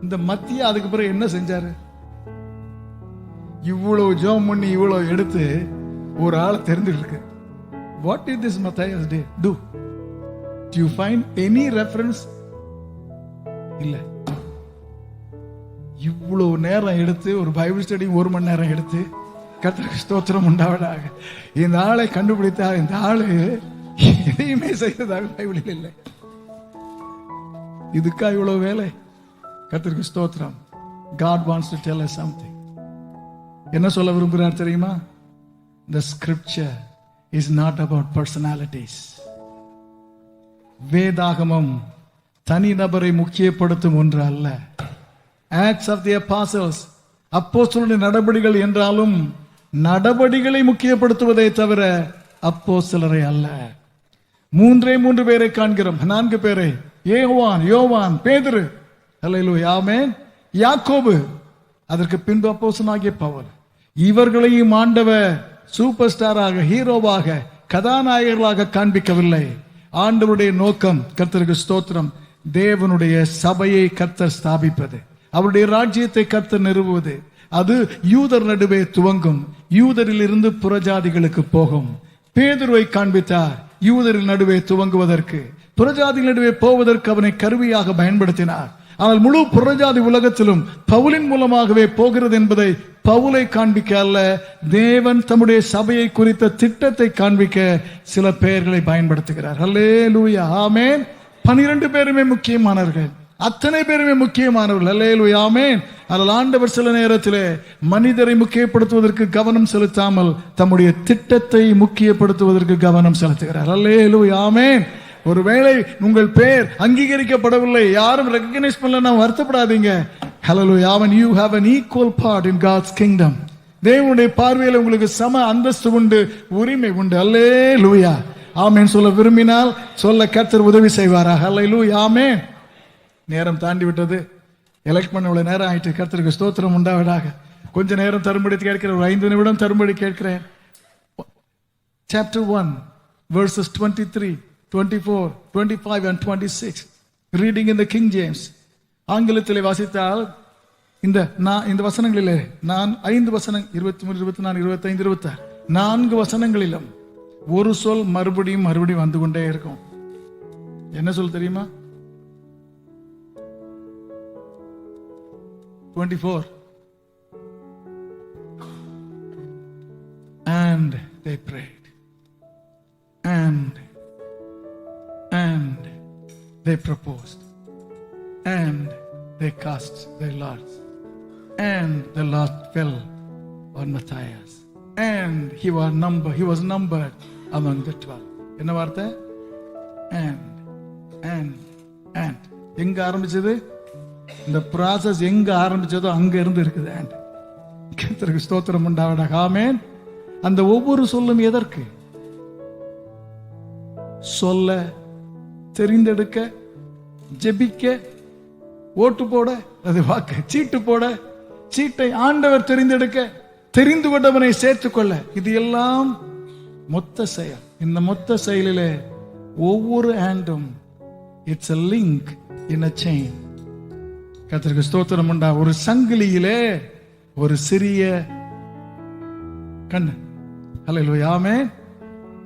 இந்த மத்தியா அதுக்கு பிறகு என்ன செஞ்சாரு? இவ்வளவு ஜெபம் பண்ணி இவ்வளவு எடுத்து ஒரு ஆளை தெரிஞ்சிருக்கு. What did this Matthias do? Do you find any reference? இல்ல. இவ்வளவு நேரம் எடுத்து ஒரு பைபிள் ஸ்டடி 1 மணி நேரம் எடுத்து கர்த்தருக்கு ஸ்தோத்திரம் உண்டாவதாக. இந்த ஆளை கண்டுபிடித்தா இந்த ஆளு எதையுமே செய்ததாக பைபிளில் இல்லை. இதுக்கா இவ்வளவு வேலை? கர்த்தருக்கு ஸ்தோத்திரம். God wants to tell us something. என்ன சொல்ல விரும்புகிறார் தெரியுமா? The scripture is not about personalities. வேதாகமம் தனிநபரை முக்கியப்படுத்தும் ஒன்று அல்ல. Acts of the Apostles, அப்போஸ்தலருடைய நடபடிகள் என்றாலும் நடபடிகளை முக்கியப்படுத்துவதை தவிர அப்போஸ்தலரை அல்ல. 3 பேரை காண்கிறோம். 4 பேரை. யோவான், பேதுரு, அல்லேலூயா, ஆமென், யாக்கோபு, அதற்கு பின்பு அப்போஸ்தலனாகிய பவுல். இவர்களையும் ஆண்டவர் சூப்பர் ஸ்டாராக, ஹீரோவாக, கதாநாயகர்களாக காண்பிக்கவில்லை. ஆண்டவருடைய நோக்கம், கர்த்தருக்கு ஸ்தோத்திரம், தேவனுடைய சபையை கர்த்தர் ஸ்தாபிப்பது, அவருடைய ராஜ்யத்தை கர்த்தர் நிறுவுவது. அது யூதர் நடுவே துவங்கும், யூதரில் இருந்து புறஜாதிகளுக்கு போகும். பேதுருவை காண்பித்தார் யூதரின் நடுவே துவங்குவதற்கு, புறஜாதிகள் நடுவே போவதற்கு அவனை கருவியாக பயன்படுத்தினார். ஆனால் முழு புறஜாதி உலகத்திலும் பவுலின் மூலமாகவே போகிறது என்பதை பவுலை காண்பிக்க அல்ல, தேவன் தம்முடைய சபையை குறித்த திட்டத்தை காண்பிக்க சில பெயர்களை பயன்படுத்துகிறார். அல்லேலூயா, ஆமென். 12 பேருமே முக்கியமானவர்கள், அத்தனை பேருமே முக்கியமானவர்கள். அல்லேலூயா, ஆமென். ஆனால் ஆண்டவர் சில நேரத்திலே மனிதரை முக்கியப்படுத்துவதற்கு கவனம் செலுத்தாமல் தம்முடைய திட்டத்தை முக்கியப்படுத்துவதற்கு கவனம் செலுத்துகிறார். அல்லேலூயா, ஆமென். ஒருவேளை உங்கள் பெயர் அங்கீகரிக்கப்படவில்லை, யாரும் ரெகக்னைஸ் பண்ணலன்னா வருத்தப்படாதீங்க. ஹல்லேலூயா, you have an equal part in God's kingdom. தேவனுடைய பார்வையில் உங்களுக்கு சம அந்தஸ்து உண்டு, உரிமை உண்டு. அல்லேலூயா, ஆமென். சொல்ல விரும்பினால் சொல்ல கர்த்தர் உதவி செய்வாராக. அல்லேலூயா, ஆமென். நேரம் தாண்டி விட்டது. எலெக்ட் பண்ண இவ்வளவு நேரம் ஆயிட்டு. கர்த்தருக்கு ஸ்தோத்திரம் உண்டாவதாக. கொஞ்ச நேரம் தரும்படி கேட்கிறேன், ஒரு 5 நிமிடம் தரும்படி கேட்கிறேன். Chapter 1 verses 23, 24, 25 and 26. Reading in the King James. ஆங்கிலத்திலே வாசித்தால் இந்த வசனங்களிலே நான் 5 வசனம் 23, 24, 25, 26 4 வசனங்களிலும் ஒரு சொல் மறுபடியும் வந்து கொண்டே இருக்கும். என்ன சொல் தெரியுமா? 24. And they prayed. And they proposed. And they cast their lots. And the lot fell on Matthias. And he was numbered among the 12. என்ன வார்த்தை? And எங்க ஆரம்பிச்சது? இந்த process எங்க ஆரம்பிச்சதோ அங்க இருந்து இருக்குது. And கர்த்தருக்கு ஸ்தோத்திரம் உண்டாவதாக. ஆமென். அந்த ஒவ்வொரு சொல்லும் எதற்கு? சொல்ல, தெரிந்தெடுக்க, ஜெபிக்க, ஓட்டு போட, அது வாக்கு, சீட்டு போட, சீட்டை ஆண்டவர் தெரிந்தெடுக்க, தெரிந்து கொண்டவனை சேர்த்துக்கொள்ள, இது எல்லாம் மொத்த செயல். இந்த மொத்த செயலிலே ஒவ்வொரு ஆண்டும் it's a link in a chain. கர்த்தருக்கு ஸ்தோத்திரம் உண்டா. ஒரு சங்கிலியிலே ஒரு சிறிய கண்ணு, அல்லேலூயா, ஆமென்.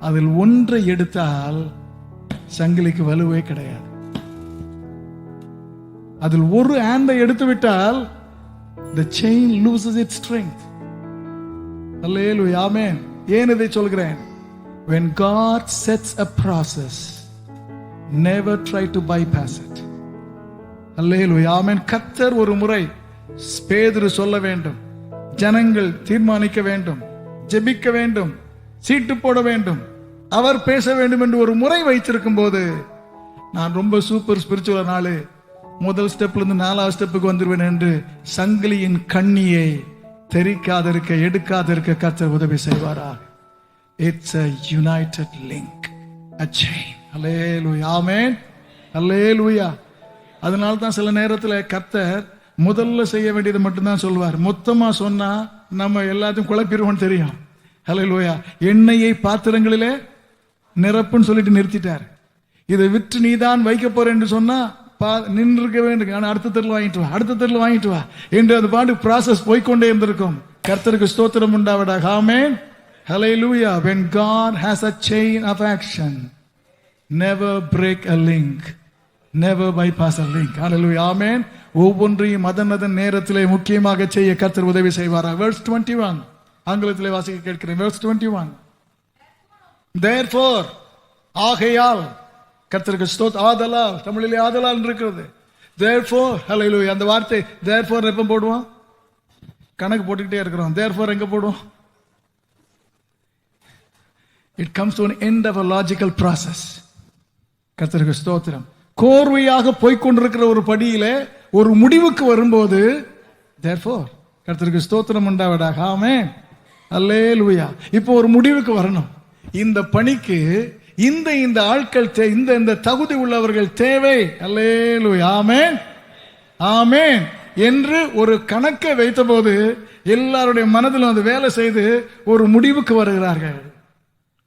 அதில் ஒன்றை எடுத்தால் சங்கிலிக்கு வலுவே கிடையாது. அதில் ஒரு ஆண்டை எடுத்து விட்டால் the chain loses its strength. அல்லேலூயா, ஆமென். ஏன் இதை சொல்கிறேன்? When God sets a process, never try to bypass it. அல்லேலூயா, ஆமென். கர்த்தர் ஒரு முறை பேதுரு சொல்ல வேண்டும், ஜனங்கள் தீர்மானிக்க வேண்டும், ஜெபிக்க வேண்டும், சீட்டு போட வேண்டும். அவர் பேச வேண்டும் என்று ஒரு முறை வைத்திருக்கும் போது, நான் ரொம்ப சூப்பர் ஸ்பிரிச்சுவல் நாளு, முதல் ஸ்டெப்ல இருந்து 4வது ஸ்டெப்புக்கு வந்துருவேன் என்று சங்கிலியின் கண்ணியை தெரிக்காதிருக்க எடுக்காதிருக்க கர்த்தர் உதவி செய்வாரா? It's a united link, a chain. Hallelujah, amen, hallelujah. அதனால தான் சில நேரத்துல கர்த்தர் முதல்ல செய்ய வேண்டியது மட்டும்தான் சொல்வார். மொத்தமா சொன்னா நம்ம எல்லாத்தையும் குழப்பிடுவோம்னு தெரியும். ஹல்லேலூயா. எண்ணெயை பாத்திரங்களிலே நிரப்புன்னு சொல்லிட்டு நிறுத்திட்டார். இதை விற்று நீதான் வைக்க போற என்று சொன்னா நின்று இருக்க வேண்டும். ஆனா அடுத்த தெருவில் வாங்கிட்டு வா, அடுத்த தெருவில் வாங்கிட்டு வா என்று அது பாட்டு ப்ராசஸ் போய்கொண்டே இருந்திருக்கும். கர்த்தருக்கு ஸ்தோத்திரம் உண்டாவதாக. ஆமென், hallelujah. When God has a chain of action, never break a link, never bypass a link. Hallelujah, amen. ஒவ்வொன்றையும் அதன் நேரத்திலே முக்கியமாக செய்ய கர்த்தர் உதவி செய்வாரா? Verse 21 ஆங்கிலத்திலே வாசிக்க கேட்கிறேன். Verse 21. Therefore, ஆகையால், கர்த்தருக்கு ஸ்தோத்திரம். ஆதலால், தமிழிலே ஆதலால் இருக்கிறது. Therefore, hallelujah. அந்த வார்த்தை therefore எப்ப போடுவோம்? கணக்கு போட்டுக்கிட்டே இருக்கிறோம். Therefore எங்க போடுவோம்? It comes to an end of a logical process. கர்த்தருக்கு ஸ்தோத்திரம். கோர்வையாக போய்கொண்டிருக்கிற ஒரு படியில ஒரு முடிவுக்கு வரும்போது therefore கர்த்தருக்கு ஸ்தோத்திரம் உண்டாவதாக. ஆமென், அல்லேலூயா. இப்போ ஒரு முடிவுக்கு வரணும். இந்த பணிக்கு இந்த ஆட்கள் இந்த தகுதி உள்ளவர்கள் தேவை. அல்லேலூயா, ஆமென், ஆமென் என்று ஒரு கணக்கை வைத்தபோது எல்லாருடைய மனதிலும் அது வேலை செய்து ஒரு முடிவுக்கு வருகிறார்கள்.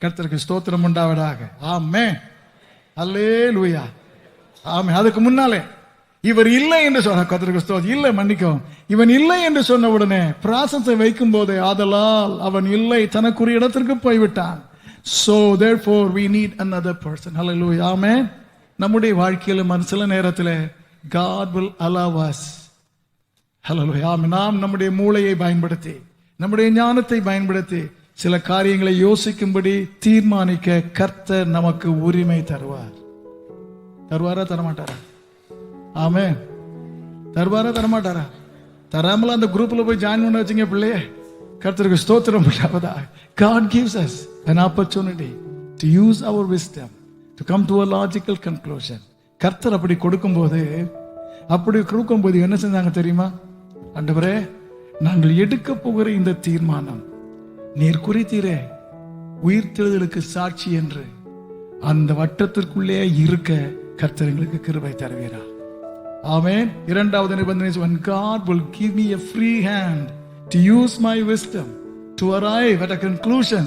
கர்த்தருக்கு ஸ்தோத்திரம் உண்டாவதாக. ஆமென், அல்லேலூயா, ஆமென். அதுக்கு முன்னாலே இவர் இல்லை என்று சொன்ன, கர்த்தருக்கு ஸ்தோத்திரம், இல்லை மன்னிக்கவும், இவன் இல்லை என்று சொன்ன உடனே ப்ராசஸை வைக்கும் போதே ஆதலால் அவன் இல்லை, தனக்குரிய இடத்திற்கு போய்விட்டான். So therefore we need another person. Hallelujah, amen. நம்முடைய வாழ்க்கையில சில நேரத்தில் God will allow us, hallelujah, amen, நாம் நம்முடைய மூளையை பயன்படுத்தி நம்முடைய ஞானத்தை பயன்படுத்தி சில காரியங்களை யோசிக்கும்படி தீர்மானிக்க கர்த்தர் நமக்கு உரிமை தருவார். தருவாரா தரமாட்டாரா? ஆமென். தருவாரா தரமாட்டாரா? தராமல அந்த குரூப்ல போய் ஜாயின் பண்ண வச்சுங்க பிள்ளையே. கர்த்தருக்கு ஸ்தோத்திரம் உண்டாவதாக. God gives us an opportunity to use our wisdom to come to a logical conclusion. கர்த்தர் அப்படி கொடுக்கும்போது என்ன செஞ்சாங்க தெரியுமா? ஆண்டவரே, நாங்கள் எடுக்க போகிற இந்த தீர்மானம் நீர் குறித்தீரே உயிர்த்தெழுதலுக்கு சாட்சி என்று அந்த வட்டத்திற்குள்ளே இருக்க கர்த்தர் எங்களுக்கு கிருபை தருவீரா? ஆமென். இரண்டாவது நிபந்தனை, when God will give me a free hand to use my wisdom to arrive at a conclusion,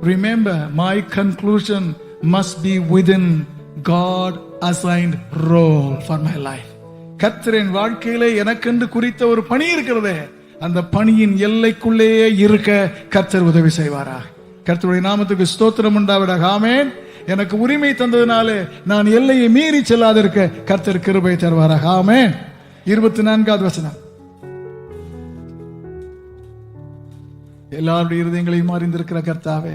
remember my conclusion must be within God assigned role for my life. கர்த்தரின் வாழ்க்கையிலே எனக்கென்று குறித்த ஒரு பணி இருக்கிறதே, அந்த பணியின் எல்லைக்குள்ளேயே இருக்க கர்த்தர் உதவி செய்வாராக. கர்த்தருடைய நாமத்துக்கு ஸ்தோத்திரம் உண்டாவதாக. ஆமென். எனக்கு உரிமை தந்ததினாலே நான் எல்லையை மீறி செல்லாதிருக்க கர்த்தர் கிருபை தருவாராக. ஆமென். 24வது வசனம். எல்லாருடைய இருதயங்களையும் அறிந்திருக்கிற கர்த்தாவே,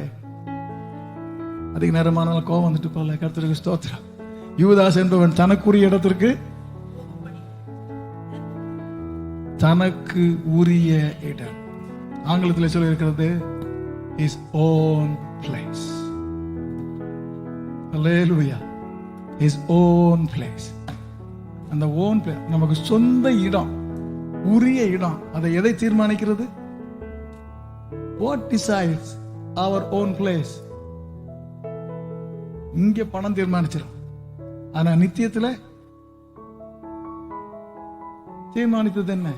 அதிக நேரமானாலும் கோபம் வந்துட்டு போல, கர்த்தருக்கு ஸ்தோத்திரம். யூதாஸ் என்பவன் தனக்குரிய இடத்திற்கு, தனக்கு உரிய இடம், ஆங்கிலத்தில் சொல்லி இருக்கிறது his own place. Hallelujah, his own place. அந்த own place, நமக்கு சொந்த இடம், உரிய இடம். அதை எதை தீர்மானிக்கிறது? What decides our own place? இங்க பணம் தீர்மானிச்சிடும், ஆனா நித்தியத்துல தீர்மானித்தது என்ன?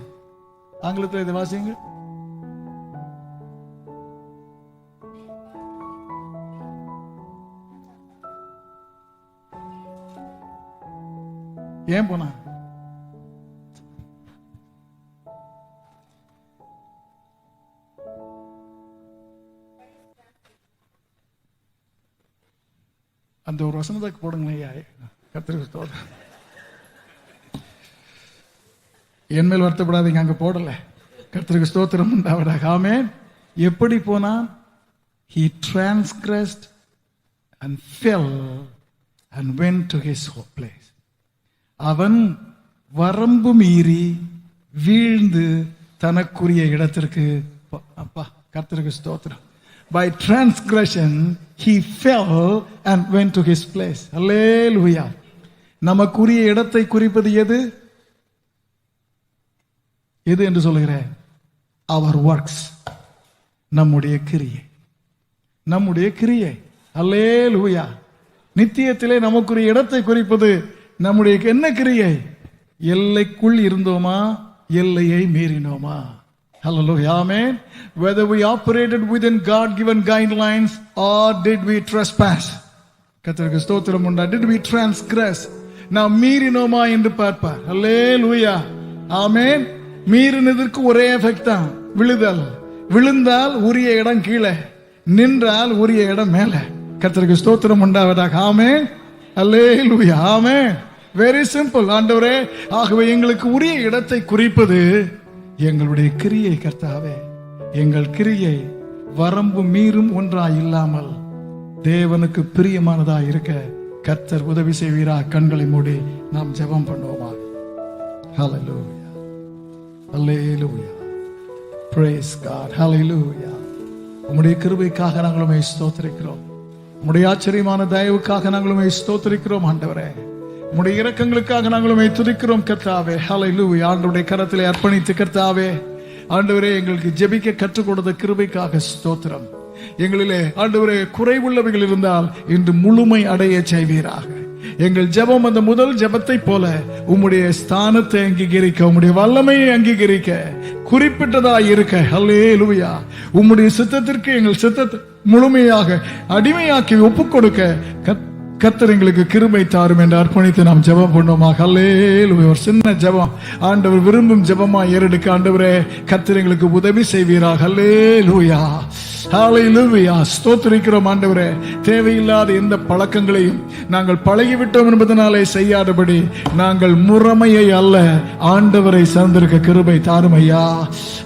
ஆங்கிலத்தில் இதை வாசிங்க. ஏன் போனா? அந்த ஒரு வசனத்துக்கு போடுங்களேன். கர்த்தருக்கு ஸ்தோத்திரம். என் மேல் வருத்தப்படாதீங்க, அங்க போடல. கர்த்தருக்கு ஸ்தோத்திரம் உண்டாவதாக. ஆமென். எப்படி போனா? He transgressed and fell and went to his place. அவன் வரம்பு மீறி வீழ்ந்து தனக்குரிய இடத்திற்கு. அப்பா, கர்த்தருக்கு ஸ்தோத்திரம். By transgression he fell and went to his place. Hallelujah. நமக்குரிய இடத்தை குறிப்பது எது எது என்று சொல்லுகிறேன்? அவர் ஒர்க்ஸ், நம்முடைய கிரியை, நம்முடைய கிரியை. அல்லேலூயா. நித்தியத்திலே நமக்குரிய இடத்தை குறிப்பது நம்முடைய என்ன கிரியை? எல்லைக்குள் இருந்தோமா, எல்லையை மீறினோமா? Hallelujah. Amen. Whether we operated within God given guidelines or did we trespass? கர்த்தருக்கு ஸ்தோத்திரம் உண்டா? Did we transgress? நாம் மீறினோமா என்று பார்ப்பார். Hallelujah. Amen. மீறினதற்கு ஒரே எஃபெக்ட் தான், விழுதல். விழுந்தால் உரிய இடம் கீழே, நின்றால் உரிய இடம் மேலே. கர்த்தருக்கு ஸ்தோத்திரம் உண்டாவதாக. ஆமென். அல்லேலூயா. ஆமென். Very simple. ஆண்டவரே, ஆகவே எங்களுக்கு உரிய இடத்தை குறிப்பது எங்களுடைய கிரியை. கர்த்தாவே, எங்கள் கிரியை வரம்பு மீறும் ஒன்றாய் இல்லாமல் தேவனுக்கு பிரியமானதா இருக்க கர்த்தர் உதவி செய்வீரா. கண்களை மூடி நாம் ஜெபம் பண்ணுவோமா? ஹalleluya. Hallelujah. Praise God. Hallelujah. உம்முடைய கிருபைக்காக நாங்கள் உம்மை ஸ்தோத்திரிக்கிறோம். உம்முடைய ஆச்சரியமான தயவுக்காக நாங்கள் உம்மை ஸ்தோத்திரிக்கிறோம் ஆண்டவரே. உம்முடைய இரக்கங்களுக்காக நாங்கள் உம்மை துதிக்கிறோம் கர்த்தாவே. Hallelujah. ஆண்டவருடைய கரத்திலே அர்ப்பணித்து கர்த்தாவே, ஆண்டவரே, எங்களுக்கு ஜெபிக்க கற்றுக் கொடுத்த கிருபைக்காக ஸ்தோத்திரம். எங்களிலே ஆண்டவரே குறைவுள்ளவைகள் இருந்தால் இன்று முழுமை அடைய செய்வீராக. எங்கள் ஜெபம் அந்த முதல் ஜெபத்தை போல உம்முடைய ஸ்தானத்தை அங்கீகரிக்க, உம்முடைய வல்லமையை அங்கீகரிக்க குறிப்பிட்டதாய் இருக்க. ஹல்லேலூயா. உம்முடைய சித்தத்திற்கு எங்கள் சித்தத்தை முழுமையாக அடிமையாக்கி ஒப்புக் கொடுக்க கர்த்தர் எங்களுக்கு கிருபை தாரும் என்று அர்ப்பணித்து நாம் ஜெபம் பண்ணுவோமா? ஹல்லேலூயா. ஒரு சின்ன ஜெபம், ஆண்டவர் விரும்பும் ஜெபமா ஏறெடுக்க ஆண்டவரே கர்த்தர் எங்களுக்கு உதவி செய்வீராக. ஹல்லேலூயா. ஹalleluya. ஸ்தோத்திரிக்கிறோம் ஆண்டவரே. தேவையில்லாத எந்த பழக்கங்களையும் நாங்கள் பழகிவிட்டோம் என்பதனாலே செய்யாதபடி நாங்கள் முறைமையை அல்ல ஆண்டவரை சார்ந்திருக்க கிருபை தாரும் ஐயா.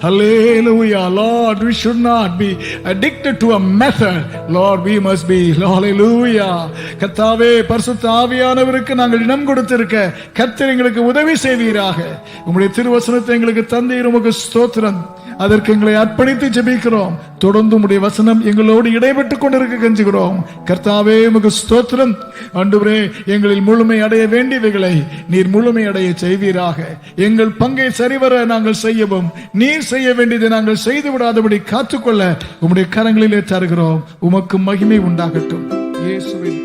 Hallelujah. Lord, we should not be addicted to a method. Lord, we must be. Hallelujah. கர்த்தாவே, பரிசுத்த ஆவியானவருக்கு நாங்கள் இடம் கொடுத்திருக்க கர்த்தர் எங்களுக்கு உதவி செய்வீராக. உம்முடைய திருவசனத்தை எங்களுக்கு தந்தீர், உமக்கு ஸ்தோத்திரம். அதற்கு எங்களை அர்ப்பணித்து ஜெபிக்கிறோம். தொடர்ந்து உம்முடைய வசனம் எங்களோடு இடைபெற்றுக் கொண்டிருக்க கெஞ்சுகிறோம். கர்த்தாவே, உமக்கு ஸ்தோத்திரம். ஆண்டவரே, எங்களில் முழுமை அடைய வேண்டியவைகளை நீர் முழுமை அடைய செய்வீராக. எங்கள் பங்கை சரிவர நாங்கள் செய்யவும், நீர் செய்ய வேண்டியதை நாங்கள் செய்து விடாதபடி காத்துக்கொள்ள உம்முடைய கரங்களிலே தருகிறோம். உமக்கு மகிமை உண்டாகட்டும். இயேசுவின்